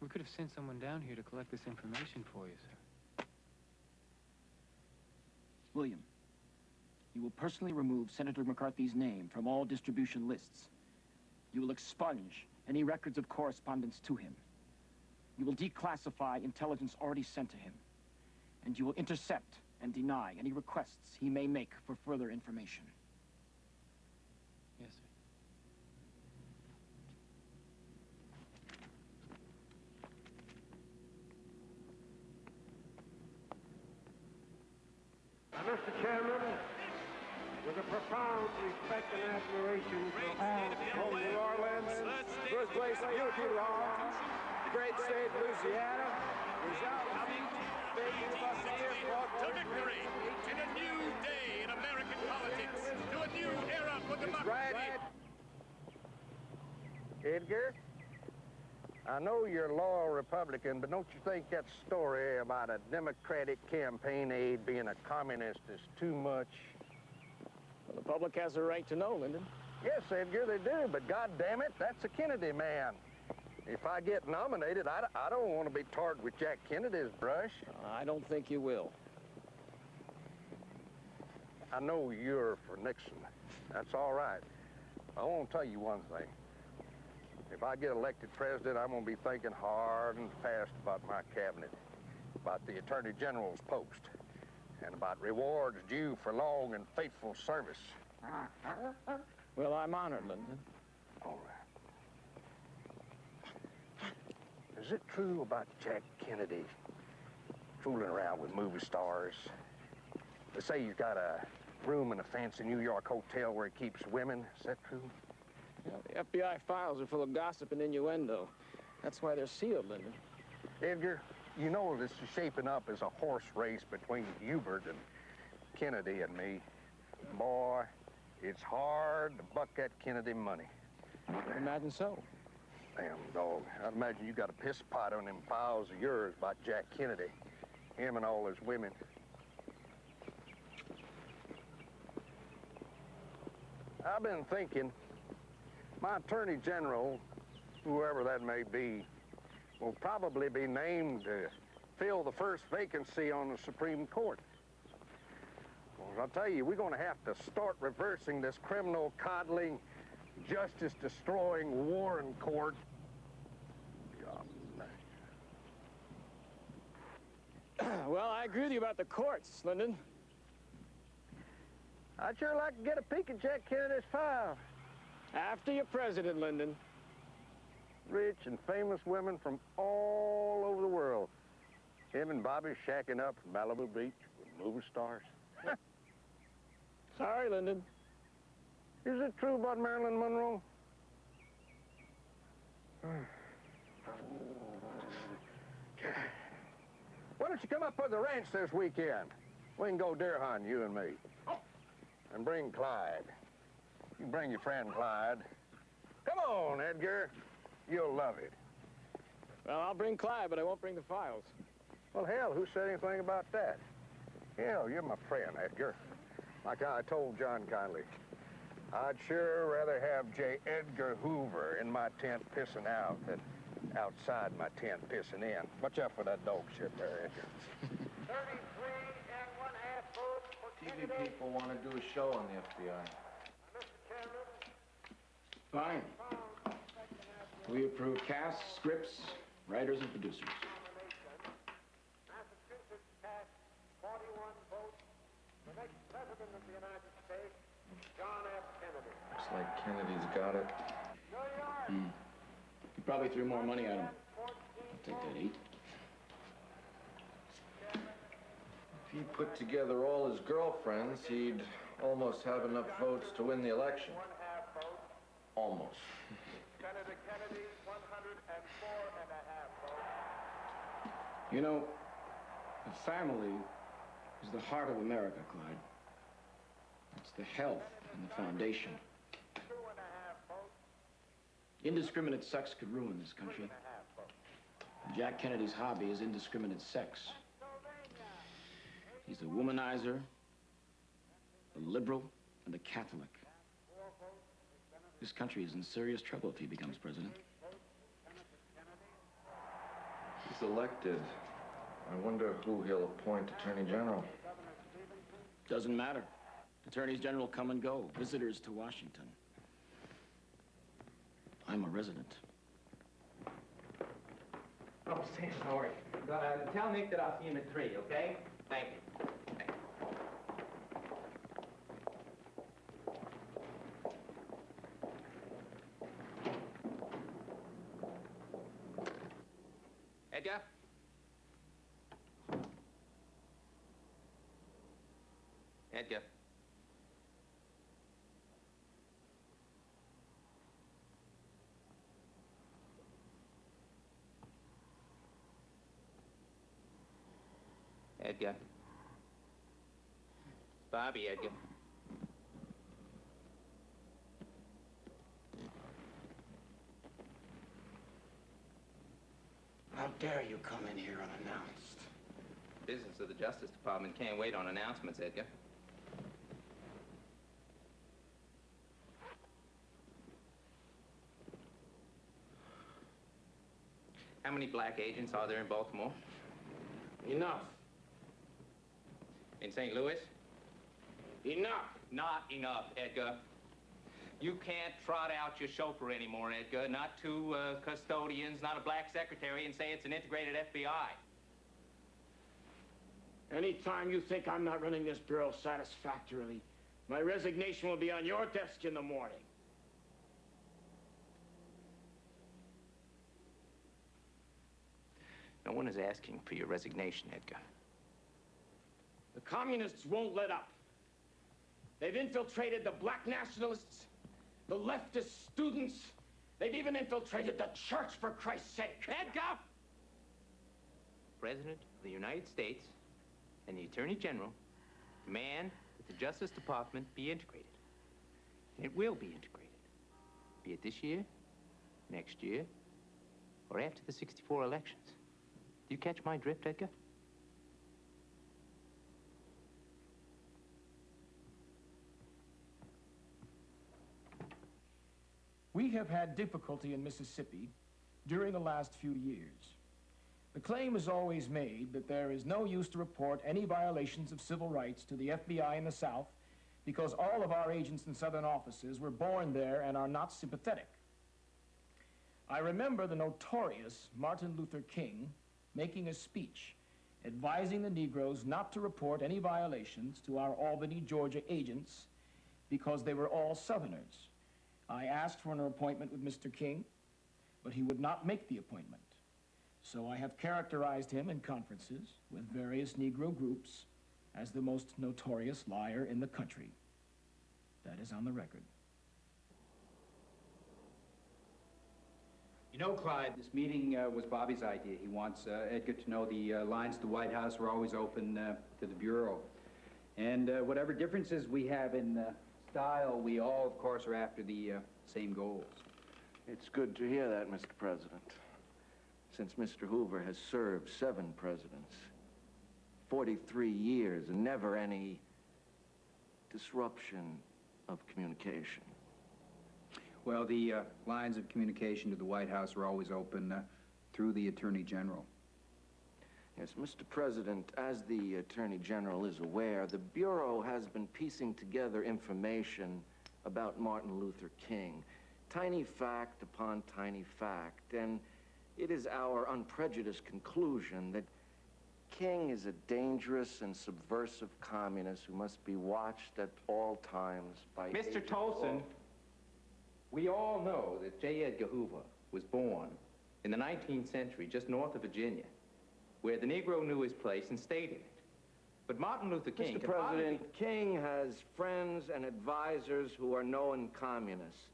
we could have sent someone down here to collect this information for you, sir. William, you will personally remove Senator McCarthy's name from all distribution lists. You will expunge any records of correspondence to him. You will declassify intelligence already sent to him. And you will intercept and deny any requests he may make for further information. Yes, sir. Mr. Chairman, with a profound respect and admiration for home New Orleans, birthplace of beauty law, the great state of Louisiana, resounding to victory, in a new day in American politics, to a new era for democracy. Edgar, I know you're a loyal Republican, but don't you think that story about a Democratic campaign aide being a communist is too much? Well, the public has a right to know, Lyndon. Yes, Edgar, they do, but God damn it, that's a Kennedy man. If I get nominated, I don't want to be tarred with Jack Kennedy's brush. I don't think you will. I know you're for Nixon. That's all right. I want to tell you one thing. If I get elected president, I'm going to be thinking hard and fast about my cabinet, about the Attorney General's post, and about rewards due for long and faithful service. Well, I'm honored, Lyndon. All right. Is it true about Jack Kennedy fooling around with movie stars? They say he's got a room in a fancy New York hotel where he keeps women. Is that true? Yeah, the FBI files are full of gossip and innuendo. That's why they're sealed, Lyndon. Edgar, you know this is shaping up as a horse race between Hubert and Kennedy and me. Boy, it's hard to buck that Kennedy money. I imagine so. Damn dog. I'd imagine you got a piss pot on them files of yours about Jack Kennedy. Him and all his women. I've been thinking, my Attorney General, whoever that may be, will probably be named to fill the first vacancy on the Supreme Court. Well, I'll tell you, we're going to have to start reversing this criminal coddling, justice-destroying Warren Court. Well, I agree with you about the courts, Lyndon. I'd sure like to get a peek at Jack Kennedy's file. After you're president, Lyndon. Rich and famous women from all over the world. Him and Bobby shacking up in Malibu Beach with movie stars. Sorry, Lyndon. Is it true about Marilyn Monroe? Why don't you come up to the ranch this weekend? We can go deer hunting, you and me. And bring Clyde. You can bring your friend Clyde. Come on, Edgar. You'll love it. Well, I'll bring Clyde, but I won't bring the files. Well, hell, who said anything about that? Hell, you're my friend, Edgar. Like I told John Conley, I'd sure rather have J. Edgar Hoover in my tent pissing out than outside my tent pissing in. Watch out for that dog shit there, Edgar. 33 1/2 votes for TV people want to do a show on the FBI. Fine. We approve casts, scripts, writers, and producers. Massachusetts cast 41 votes. The next president of the United States, John F. Kennedy. Looks like Kennedy's got it. You probably threw more money at him. I'll take that 8. If he put together all his girlfriends, he'd almost have enough votes to win the election. Almost. Senator Kennedy, 104.5 votes. You know, the family is the heart of America, Clyde. It's the health and the foundation. 2.5 votes. Indiscriminate sex could ruin this country. Jack Kennedy's hobby is indiscriminate sex. He's a womanizer, a liberal, and a Catholic. This country is in serious trouble if he becomes president. He's elected. I wonder who he'll appoint Attorney General. Doesn't matter. Attorneys General come and go. Visitors to Washington. I'm a resident. Oh, Sam, how are you? Tell Nick that I'll see him at 3, okay? Thank you. Edgar? Edgar? Edgar? Bobby, Edgar. How dare you come in here unannounced? Business of the Justice Department can't wait on announcements, Edgar. How many black agents are there in Baltimore? Enough. In St. Louis? Enough. Not enough, Edgar. You can't trot out your chauffeur anymore, Edgar. Not 2 custodians, not a black secretary, and say it's an integrated FBI. Anytime you think I'm not running this bureau satisfactorily, my resignation will be on your desk in the morning. No one is asking for your resignation, Edgar. The communists won't let up. They've infiltrated the black nationalists, the leftist students. They've even infiltrated the church, for Christ's sake. Edgar! President of the United States and the Attorney General demand that the Justice Department be integrated. And it will be integrated. Be it this year, next year, or after the '64 elections. Do you catch my drift, Edgar? We have had difficulty in Mississippi during the last few years. The claim is always made that there is no use to report any violations of civil rights to the FBI in the South because all of our agents in Southern offices were born there and are not sympathetic. I remember the notorious Martin Luther King making a speech advising the Negroes not to report any violations to our Albany, Georgia agents because they were all Southerners. I asked for an appointment with Mr. King, but he would not make the appointment. So I have characterized him in conferences with various Negro groups as the most notorious liar in the country. That is on the record. You know, Clyde, this meeting was Bobby's idea. He wants Edgar to know the lines to the White House were always open to the Bureau. And whatever differences we have in style, we all, of course, are after the same goals. It's good to hear that, Mr. President. Since Mr. Hoover has served 7 presidents, 43 years, and never any disruption of communication. Well, the lines of communication to the White House are always open through the Attorney General. Yes, Mr. President, as the Attorney General is aware, the Bureau has been piecing together information about Martin Luther King. Tiny fact upon tiny fact, and it is our unprejudiced conclusion that King is a dangerous and subversive communist who must be watched at all times by... Mr. Tolson, we all know that J. Edgar Hoover was born in the 19th century just north of Virginia, where the Negro knew his place and stayed in it. But Martin Luther King... Mr. President, King has friends and advisors who are known communists.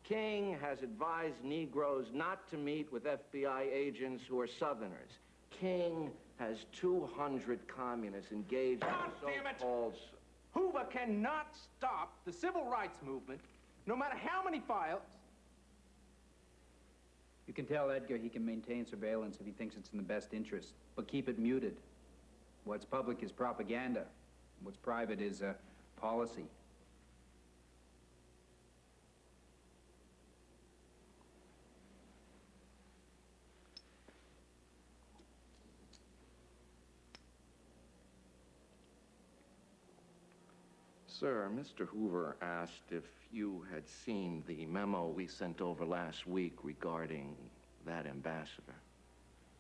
King has advised Negroes not to meet with FBI agents who are Southerners. King has 200 communists engaged in so-called... Hoover cannot stop the civil rights movement, no matter how many files. You can tell Edgar he can maintain surveillance if he thinks it's in the best interest, but keep it muted. What's public is propaganda. What's private is policy. Sir, Mr. Hoover asked if you had seen the memo we sent over last week regarding that ambassador.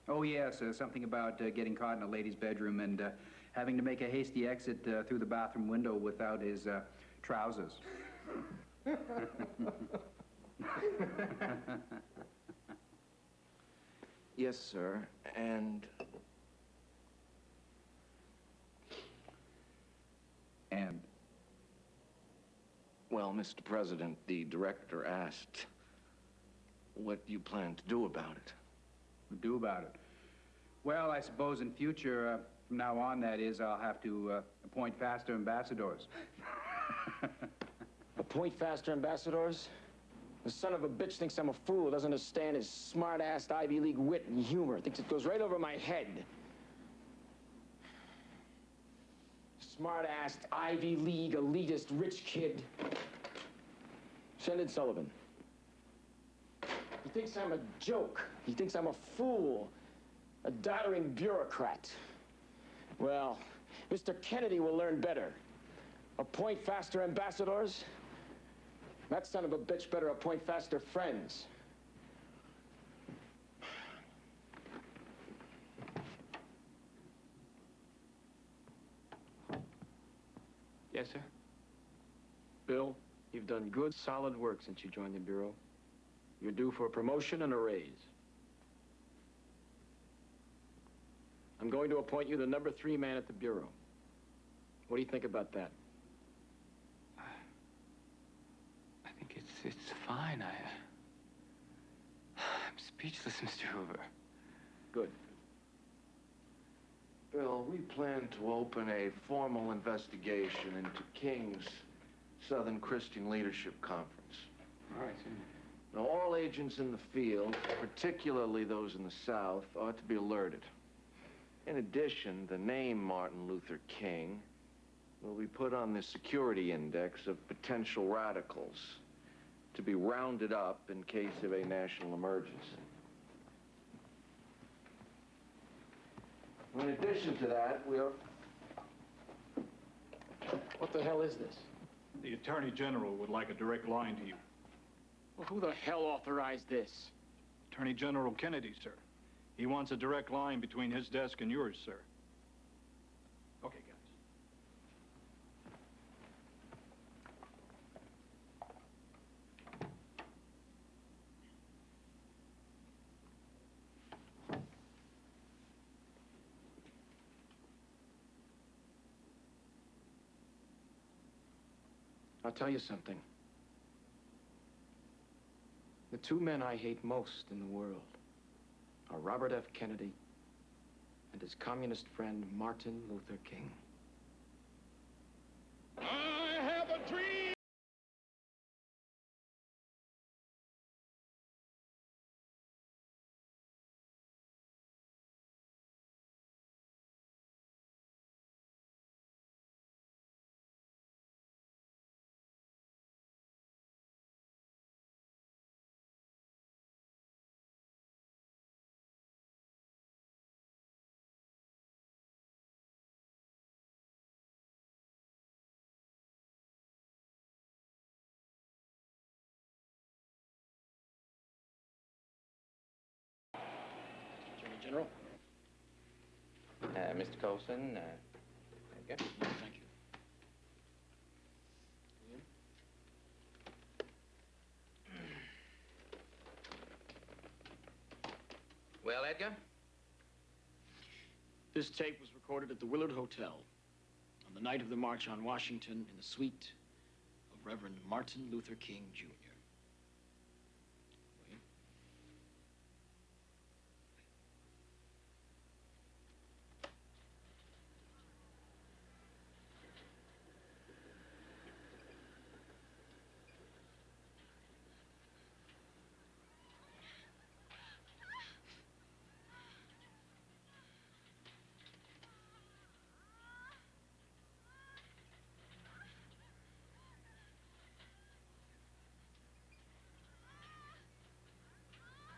Oh, yes, something about getting caught in a lady's bedroom and having to make a hasty exit through the bathroom window without his trousers. Yes, sir, and... And? Well, Mr. President, the director asked what you plan to do about it. Do about it? Well, I suppose in future, from now on, that is, I'll have to appoint faster ambassadors. Appoint faster ambassadors? The son of a bitch thinks I'm a fool, doesn't understand his smart-assed Ivy League wit and humor. Thinks it goes right over my head. Smart-assed Ivy League elitist rich kid. Send in Sullivan. He thinks I'm a joke. He thinks I'm a fool. A doddering bureaucrat. Well, Mr. Kennedy will learn better. Appoint faster ambassadors? That son of a bitch better appoint faster friends. Yes, sir? Bill, you've done good, solid work since you joined the Bureau. You're due for a promotion and a raise. I'm going to appoint you the number 3 man at the Bureau. What do you think about that? I think it's fine. I'm speechless, Mr. Hoover. Good. Bill, we plan to open a formal investigation into King's Southern Christian Leadership Conference. All right, sir. Now, all agents in the field, particularly those in the South, ought to be alerted. In addition, the name Martin Luther King will be put on the security index of potential radicals to be rounded up in case of a national emergency. In addition to that, we're... What the hell is this? The Attorney General would like a direct line to you. Well, who the hell authorized this? Attorney General Kennedy, sir. He wants a direct line between his desk and yours, sir. Okay, guys. I'll tell you something. The two men I hate most in the world are Robert F. Kennedy and his communist friend, Martin Luther King. I have a dream! Attorney General? Mr. Colson, there you go. Thank you. Well, Edgar? This tape was recorded at the Willard Hotel on the night of the March on Washington in the suite of Reverend Martin Luther King, Jr.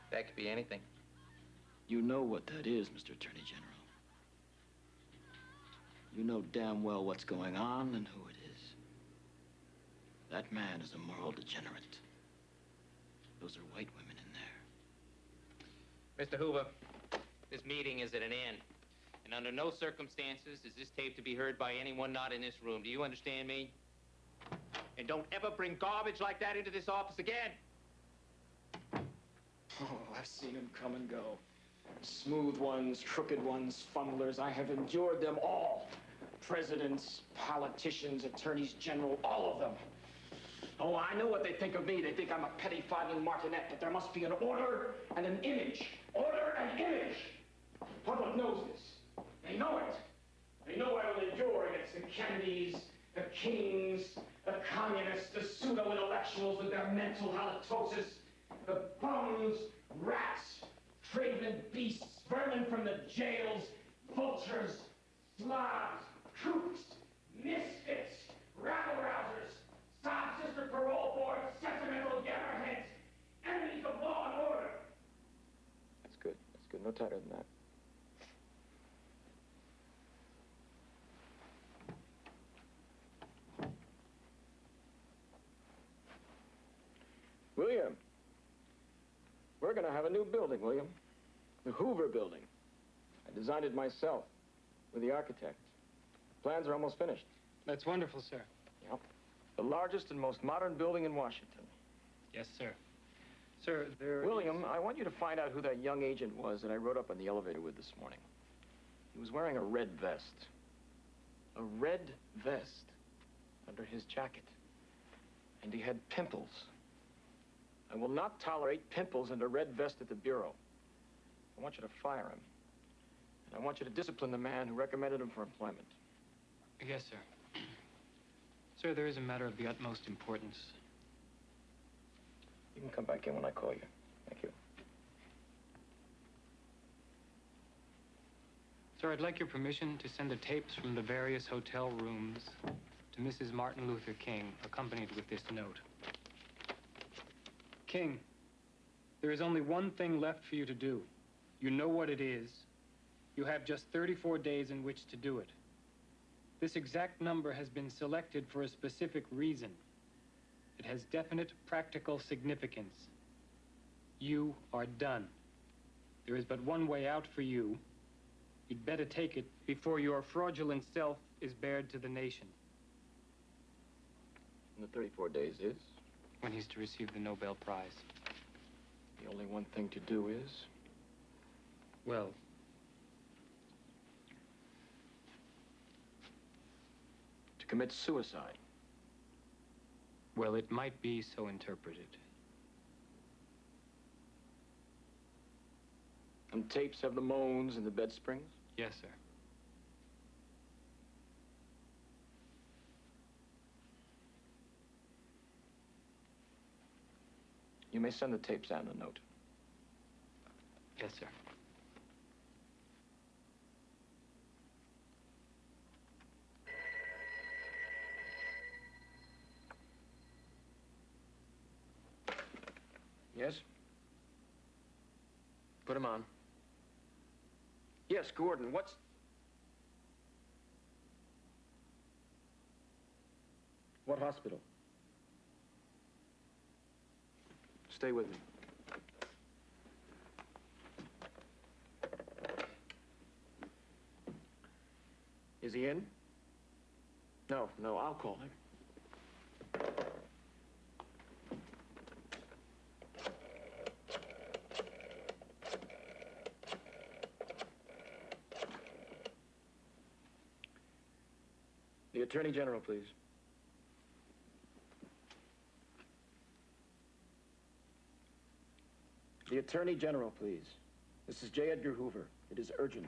That could be anything. You know what that is, Mr. Attorney General. You know damn well what's going on and who it is. That man is a moral degenerate. Those are white women in there. Mr. Hoover, this meeting is at an end. And under no circumstances is this tape to be heard by anyone not in this room. Do you understand me? And don't ever bring garbage like that into this office again. Oh, I've seen them come and go. Smooth ones, crooked ones, fumblers. I have endured them all. Presidents, politicians, attorneys general, all of them. Oh, I know what they think of me. They think I'm a petty fiddling martinet, but there must be an order and an image. Order and image. The public knows this. They know it. They know I will endure against the Kennedys, the Kings, the communists, the pseudo-intellectuals with their mental halitosis, the bums, rats, craven beasts, vermin from the jails, vultures, slobs, kooks, misfits, rabble-rousers, sob-sister parole boards, sentimental gemmerheads, enemies of law and order. That's good. That's good. No tighter than that. William. We're going to have a new building, William. The Hoover building. I designed it myself with the architect. Plans are almost finished. That's wonderful, sir. Yep. The largest and most modern building in Washington. Yes, sir. Sir, William, I want you to find out who that young agent was that I rode up on the elevator with this morning. He was wearing a red vest. A red vest under his jacket. And he had pimples. I will not tolerate pimples and a red vest at the Bureau. I want you to fire him. And I want you to discipline the man who recommended him for employment. Yes, sir. Sir, there is a matter of the utmost importance. You can come back in when I call you. Thank you. Sir, I'd like your permission to send the tapes from the various hotel rooms to Mrs. Martin Luther King, accompanied with this note. King, there is only one thing left for you to do. You know what it is. You have just 34 days in which to do it. This exact number has been selected for a specific reason. It has definite practical significance. You are done. There is but one way out for you. You'd better take it before your fraudulent self is bared to the nation. And the 34 days is? When he's to receive the Nobel Prize. The only one thing to do is? Well, to commit suicide. well, it might be so interpreted. And tapes have the moans and the bed springs? Yes, sir. You may send the tapes out in a note. Yes, sir. Yes? Put him on. Yes, Gordon, what's... What hospital? Stay with me. Is he in? No, I'll call him. The Attorney General, please. The Attorney General, please. This is J. Edgar Hoover. It is urgent.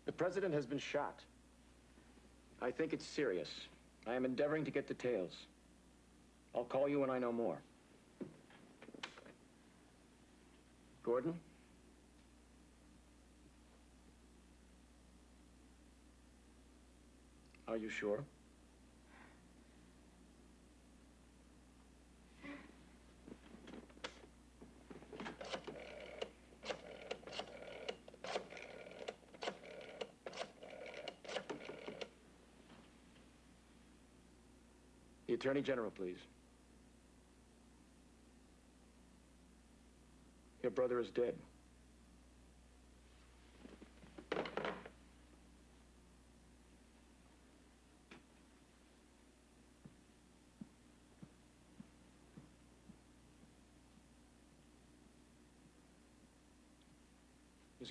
The President has been shot. I think it's serious. I am endeavoring to get details. I'll call you when I know more. Gordon? Are you sure? The Attorney General, please. Your brother is dead.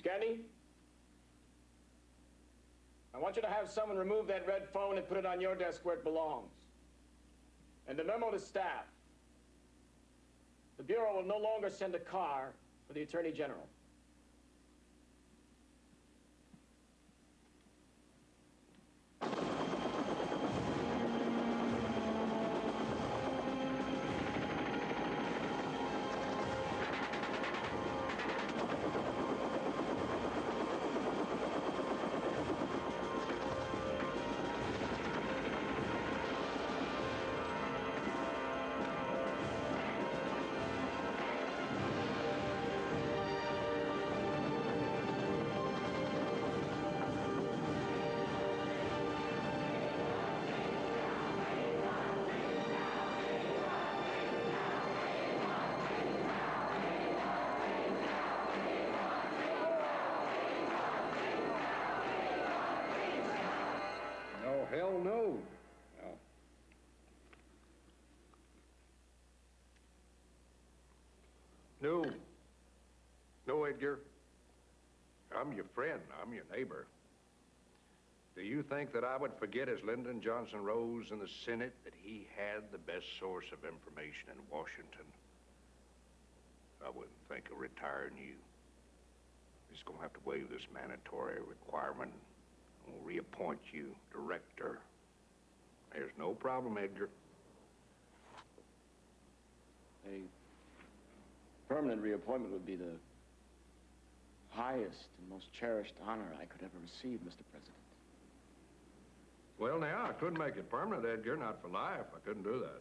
Miss Gandy? I want you to have someone remove that red phone and put it on your desk where it belongs. And a memo to staff. The Bureau will no longer send a car for the Attorney General. No, hell no. No. No. No, Edgar. I'm your friend. I'm your neighbor. Do you think that I would forget as Lyndon Johnson rose in the Senate that he had the best source of information in Washington? I wouldn't think of retiring you. He's gonna have to waive this mandatory requirement. We'll reappoint you director. There's no problem, Edgar. A permanent reappointment would be the highest and most cherished honor I could ever receive, Mr. President. Well, now, I could make it permanent, Edgar, not for life. I couldn't do that.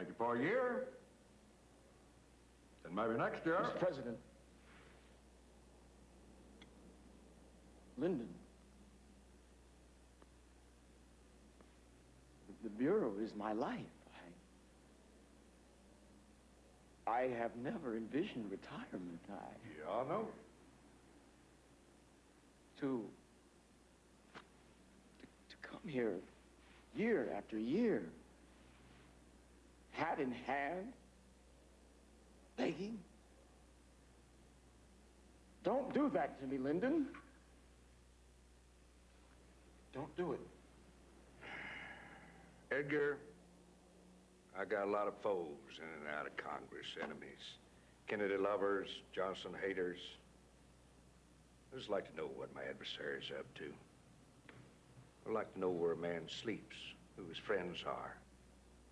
Make it for a year. Then maybe next year. Mr. President. Lyndon. The Bureau is my life. I have never envisioned retirement. Yeah, I know. To come here year after year, hat in hand, begging. Don't do that to me, Lyndon. Don't do it. Edgar, I got a lot of foes in and out of Congress, enemies. Kennedy lovers, Johnson haters. I'd just like to know what my adversary's up to. I'd like to know where a man sleeps, who his friends are,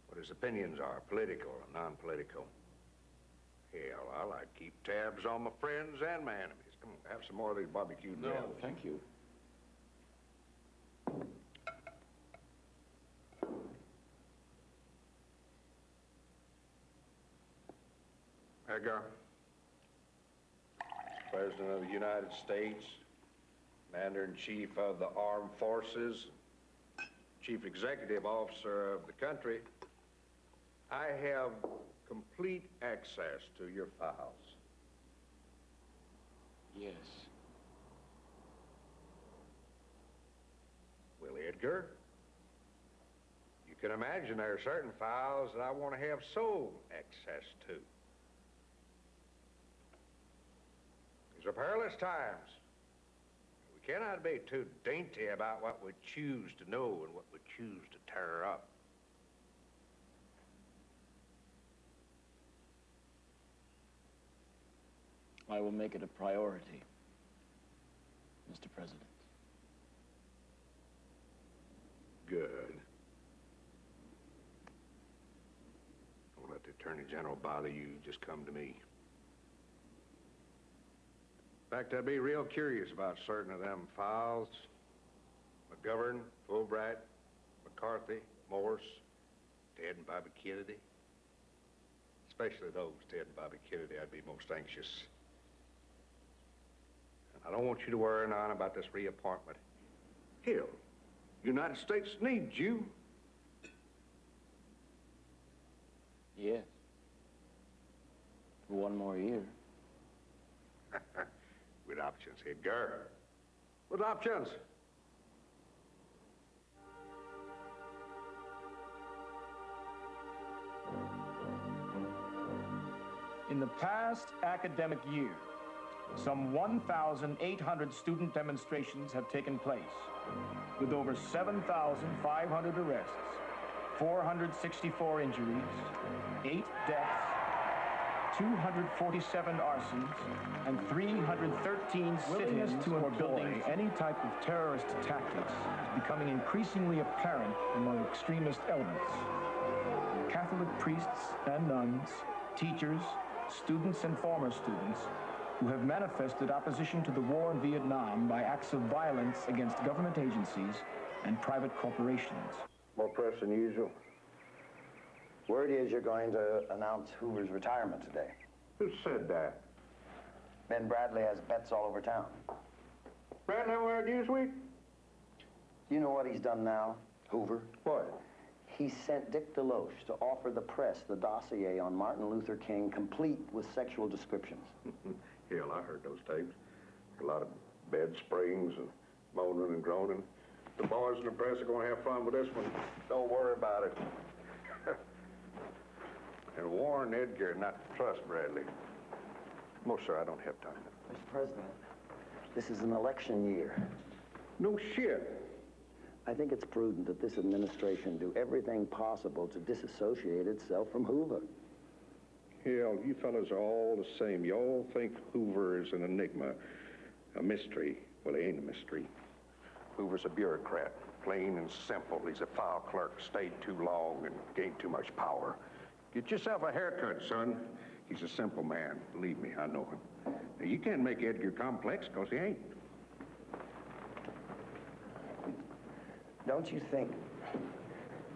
what his opinions are, political and non-political. Hell, I like to keep tabs on my friends and my enemies. Come on, have some more of these barbecued meals. No, thank you. Edgar, President of the United States, Commander-in-Chief of the Armed Forces, Chief Executive Officer of the country, I have complete access to your files. Yes. Well, Edgar, you can imagine there are certain files that I want to have sole access to. These are perilous times. We cannot be too dainty about what we choose to know and what we choose to tear up. I will make it a priority, Mr. President. Good. Don't let the Attorney General bother you. Just come to me. In fact, I'd be real curious about certain of them files. McGovern, Fulbright, McCarthy, Morse, Ted and Bobby Kennedy. Especially those, Ted and Bobby Kennedy, I'd be most anxious. And I don't want you to worry on about this reappointment. Hell, United States needs you. Yes. For one more year. With options, Edgar. With options. In the past academic year, some 1,800 student demonstrations have taken place, with over 7,500 arrests, 464 injuries, 8 deaths, 247 arsons, and 313 sit-ins for building any type of terrorist tactics is becoming increasingly apparent among extremist elements. Catholic priests and nuns, teachers, students and former students who have manifested opposition to the war in Vietnam by acts of violence against government agencies and private corporations. More press than usual. Word is you're going to announce Hoover's retirement today. Who said that? Ben Bradley has bets all over town. Bradley over at Newsweek? You know what he's done now, Hoover? What? He sent Dick DeLoche to offer the press the dossier on Martin Luther King, complete with sexual descriptions. Hell, I heard those tapes. A lot of bed springs and moaning and groaning. The boys in the press are going to have fun with this one. Don't worry about it. And warn Edgar not to trust Bradley. No, sir, I don't have time. Mr. President, this is an election year. No shit. I think it's prudent that this administration do everything possible to disassociate itself from Hoover. Hell, you fellas are all the same. You all think Hoover is an enigma, a mystery. Well, he ain't a mystery. Hoover's a bureaucrat, plain and simple. He's a file clerk, stayed too long and gained too much power. Get yourself a haircut, son. He's a simple man. Believe me, I know him. Now, you can't make Edgar complex, because he ain't. Don't you think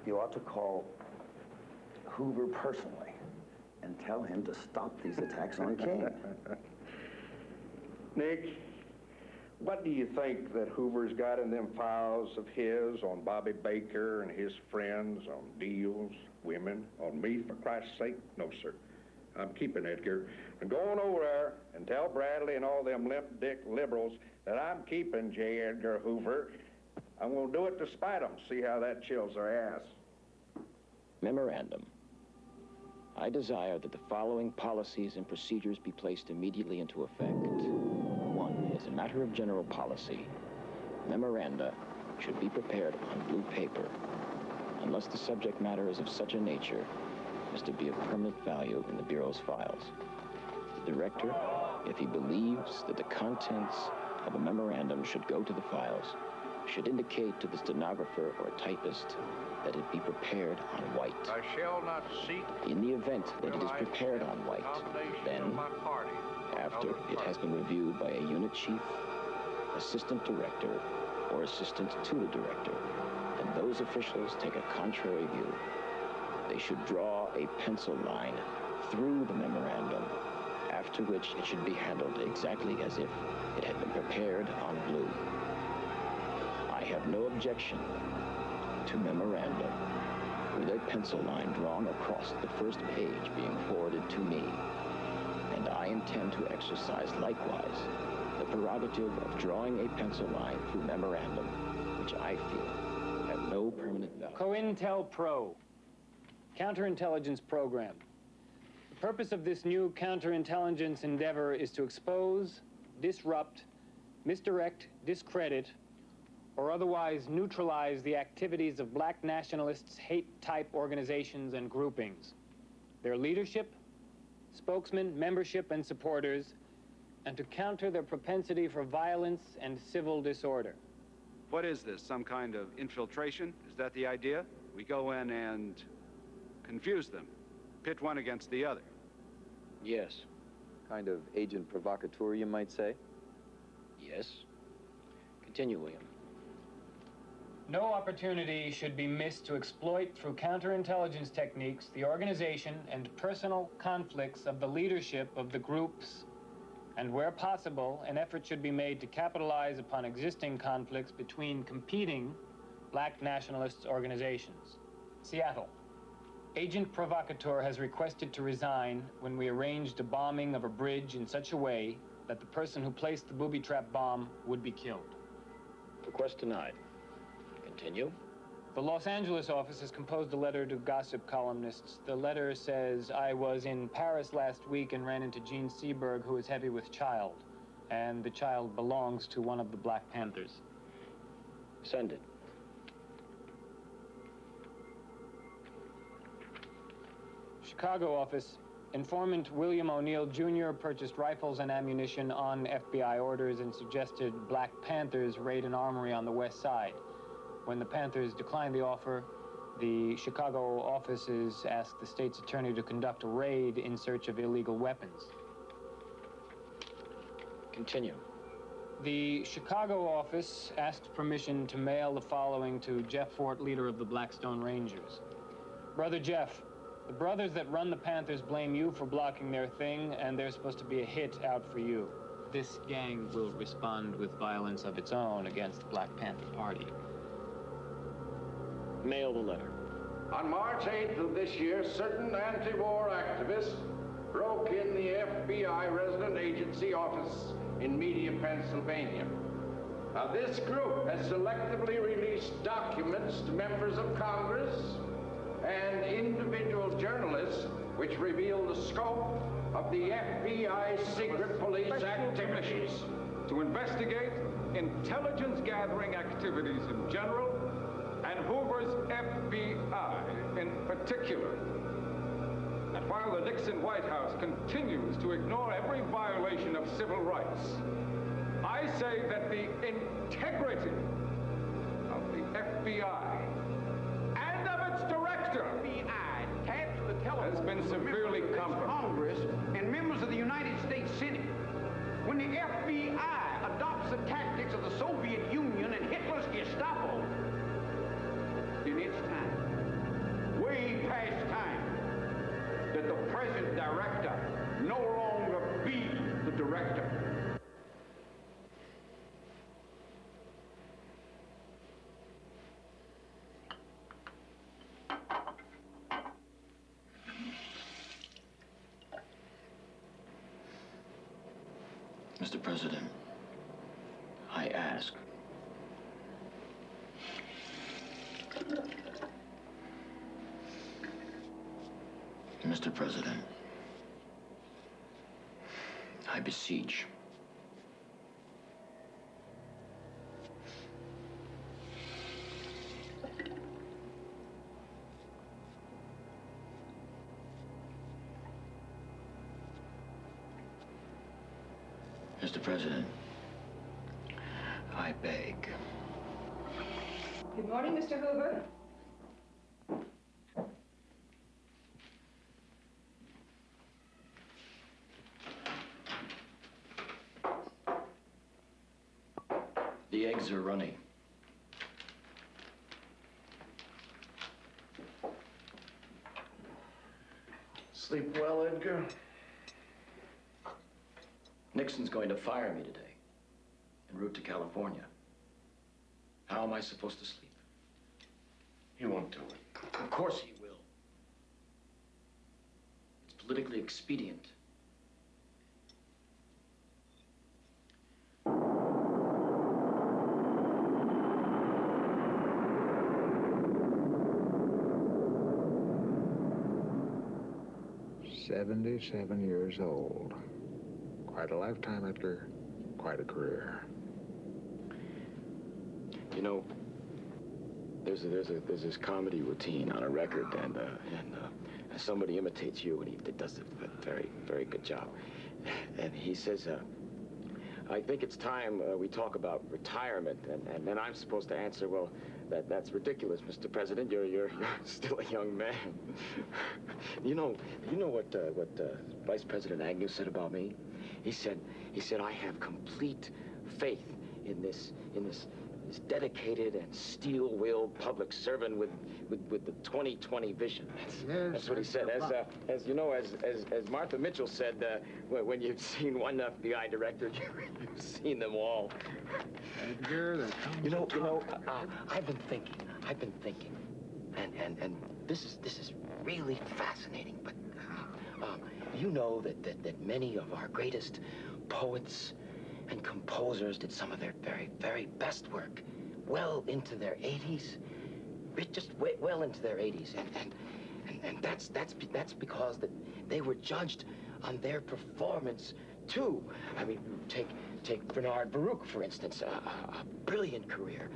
you ought to call Hoover personally and tell him to stop these attacks on King. Nick, what do you think that Hoover's got in them files of his on Bobby Baker and his friends, on deals, women, on me, for Christ's sake? No, sir. I'm keeping Edgar. And go on over there and tell Bradley and all them limp-dick liberals that I'm keeping J. Edgar Hoover. I'm going to do it to spite them, see how that chills their ass. Memorandum. I desire that the following policies and procedures be placed immediately into effect. 1. As a matter of general policy, memoranda should be prepared on blue paper, unless the subject matter is of such a nature as to be of permanent value in the Bureau's files. The director, if he believes that the contents of a memorandum should go to the files, should indicate to the stenographer or typist that it be prepared on white. I shall not seek. In the event that it is prepared on white, then, after it has been reviewed by a unit chief, assistant director, or assistant to the director, and those officials take a contrary view, they should draw a pencil line through the memorandum, after which it should be handled exactly as if it had been prepared on blue. I have no objection to memorandum with a pencil line drawn across the first page being forwarded to me, and I intend to exercise likewise the prerogative of drawing a pencil line through memorandum which I feel have no permanent value. COINTELPRO, counterintelligence program. The purpose of this new counterintelligence endeavor is to expose, disrupt, misdirect, discredit, or otherwise neutralize the activities of black nationalists' hate-type organizations and groupings, their leadership, spokesmen, membership, and supporters, and to counter their propensity for violence and civil disorder. What is this, some kind of infiltration? Is that the idea? We go in and confuse them, pit one against the other. Yes. Kind of agent provocateur, you might say? Yes. Continue, William. No opportunity should be missed to exploit through counterintelligence techniques the organization and personal conflicts of the leadership of the groups, and where possible, an effort should be made to capitalize upon existing conflicts between competing black nationalist organizations. Seattle. Agent provocateur has requested to resign when we arranged a bombing of a bridge in such a way that the person who placed the booby trap bomb would be killed. Request denied. Continue. The Los Angeles office has composed a letter to gossip columnists. The letter says, I was in Paris last week and ran into Gene Seberg, who is heavy with child, and the child belongs to one of the Black Panthers. Send it. Chicago office. Informant William O'Neill Jr. purchased rifles and ammunition on FBI orders and suggested Black Panthers raid an armory on the west side. When the Panthers declined the offer, the Chicago offices asked the state's attorney to conduct a raid in search of illegal weapons. Continue. The Chicago office asked permission to mail the following to Jeff Fort, leader of the Blackstone Rangers. Brother Jeff, the brothers that run the Panthers blame you for blocking their thing, and there's supposed to be a hit out for you. This gang will respond with violence of its own against the Black Panther Party. Mail the letter. On March 8th of this year, certain anti-war activists broke in the FBI resident agency office in Media, Pennsylvania. Now, this group has selectively released documents to members of Congress and individual journalists which reveal the scope of the FBI's secret police activities. To investigate intelligence gathering activities in general and Hoover's FBI in particular. And while the Nixon White House continues to ignore every violation of civil rights, I say that the integrity of the FBI and of its director has been severely compromised. Congress and members of the United States Senate. When the FBI adopts the tactics of the Soviet Union and Hitler's Gestapo, then it's time, way past time, Mr. President, I ask. Mr. President, I beseech. Mr. President, I beg. Good morning, Mr. Hoover. The eggs are runny. Sleep well, Edgar? Nixon's going to fire me today, en route to California. How am I supposed to sleep? He won't do it. Of course he will. It's politically expedient. "77 years old. Quite a lifetime, Edgar. Quite a career." You know, there's this comedy routine on a record, and somebody imitates you, and he does a very, very good job. And he says, I think it's time we talk about retirement, and then I'm supposed to answer, well, that's ridiculous, Mr. President. You're still a young man. You know what Vice President Agnew said about me? He said I have complete faith in this dedicated and steel-willed public servant with the 2020 vision. That's what he said. As you know, as Martha Mitchell said, when you've seen one FBI director, you've seen them all. Edgar, there comes I've been thinking, and this is really fascinating. But you know that many of our greatest poets and composers did some of their very, very best work well into their 80s, just well into their 80s, and that's because they were judged on their performance too. I mean, take Bernard Baruch, for instance, a brilliant career,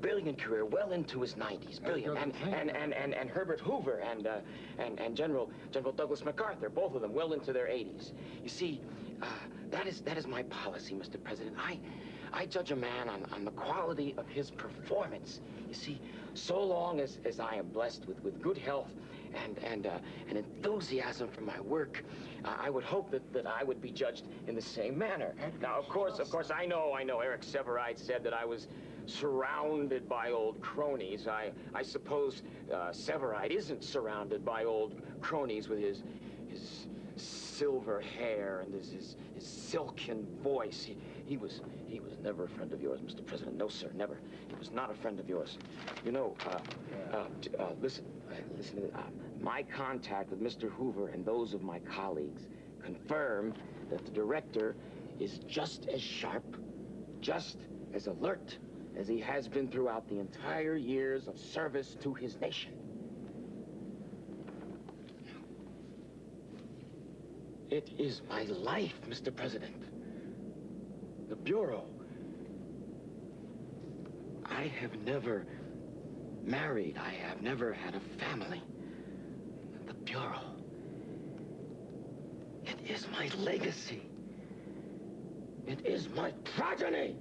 well into his 90s, brilliant, and Herbert Hoover and General Douglas MacArthur, both of them well into their 80s. You see, that is my policy, Mr. President. I judge a man on the quality of his performance. You see, so long as I am blessed with good health and enthusiasm for my work, I would hope that I would be judged in the same manner. Now, of course, I know Eric Severide said that I was surrounded by old cronies. I suppose Severide isn't surrounded by old cronies with his silver hair and his silken voice. He was never a friend of yours, Mr. President. No, sir, never. He was not a friend of yours. You know, listen to this. My contact with Mr. Hoover and those of my colleagues confirm that the director is just as sharp, just as alert as he has been throughout the entire years of service to his nation. It is my life, Mr. President. The Bureau. I have never married. I have never had a family. The Bureau. It is my legacy. It is my progeny.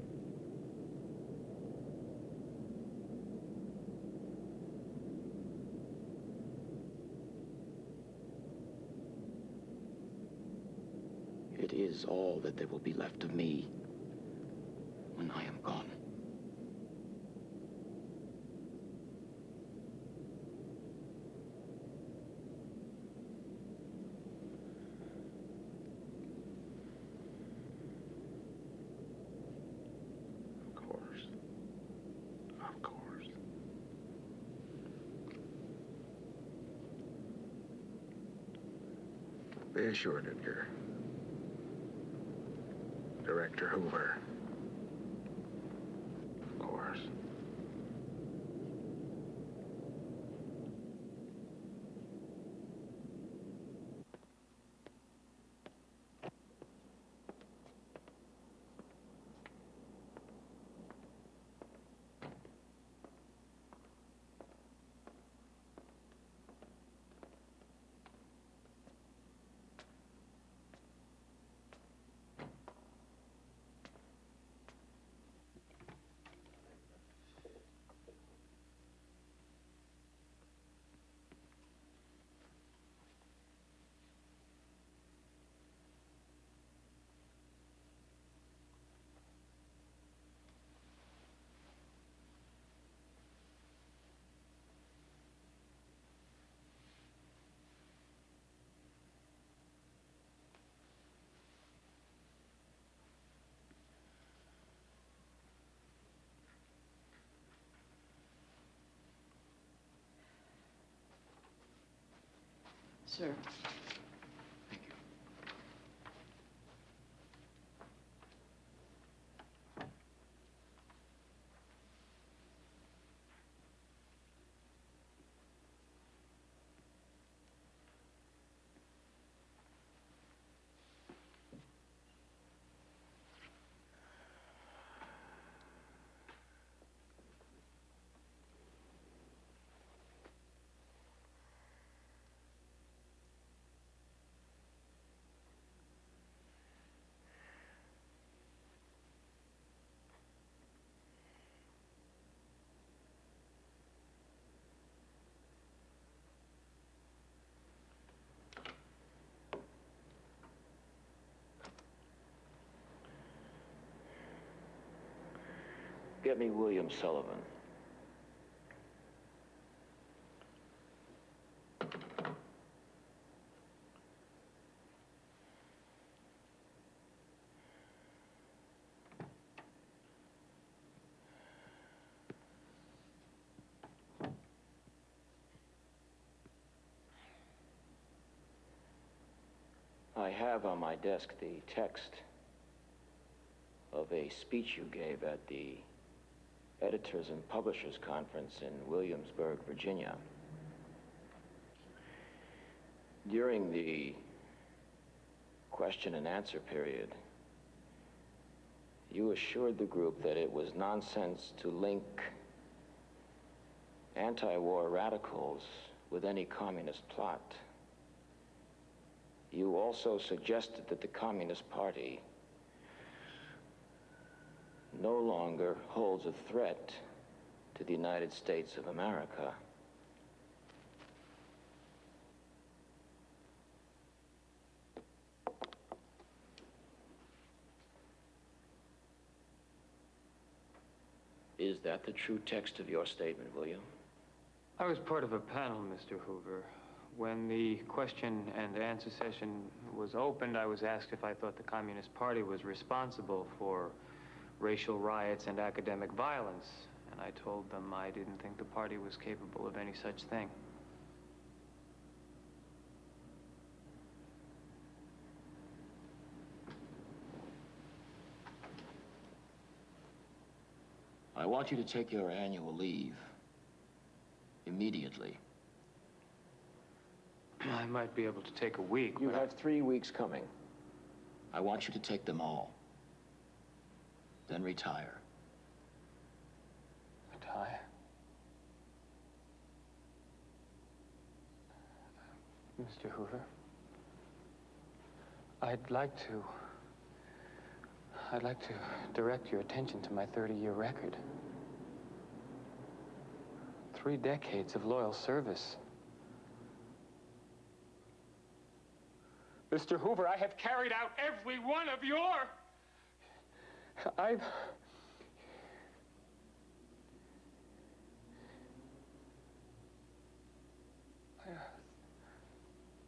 It is all that there will be left of me when I am gone. Of course. Be assured, Edgar. Director Hoover. Of course. Sir. Get me William Sullivan. I have on my desk the text of a speech you gave at the Editors and Publishers Conference in Williamsburg, Virginia. During the question and answer period, you assured the group that it was nonsense to link anti-war radicals with any communist plot. You also suggested that the Communist Party no longer holds a threat to the United States of America. Is that the true text of your statement, William? I was part of a panel, Mr. Hoover. When the question and answer session was opened, I was asked if I thought the Communist Party was responsible for racial riots and academic violence, and I told them I didn't think the party was capable of any such thing. I want you to take your annual leave immediately. I might be able to take a week. You have 3 weeks coming. I want you to take them all. Then retire. Retire? Mr. Hoover, I'd like to direct your attention to my 30-year record. 3 decades of loyal service. Mr. Hoover, I have carried out every one of your... I've...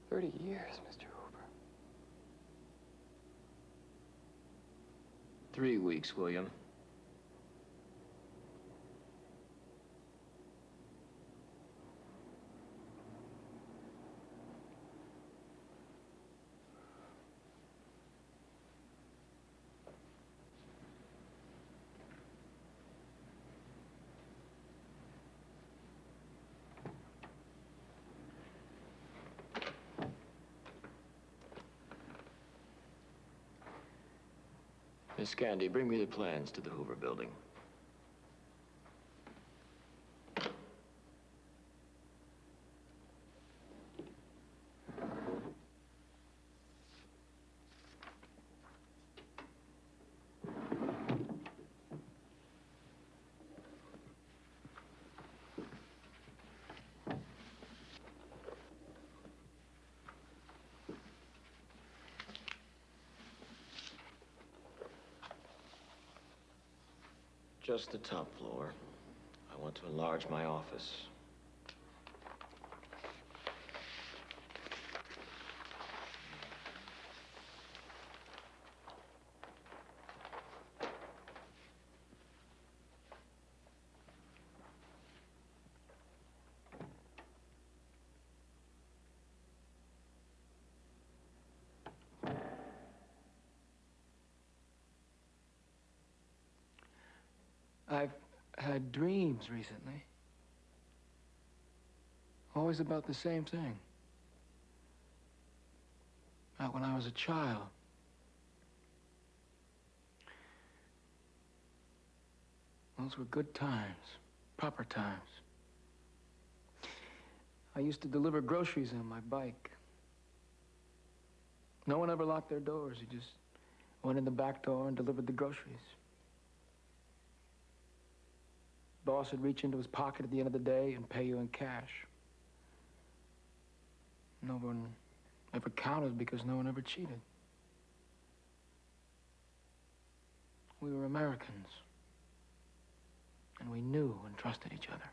30 years, Mr. Hoover. 3 weeks, William. Miss Candy, bring me the plans to the Hoover building. Just the top floor. I want to enlarge my office. I've had dreams recently. Always about the same thing. About when I was a child. Those were good times. Proper times. I used to deliver groceries on my bike. No one ever locked their doors. You just went in the back door and delivered the groceries. Boss would reach into his pocket at the end of the day and pay you in cash. No one ever counted because no one ever cheated. We were Americans. And we knew and trusted each other.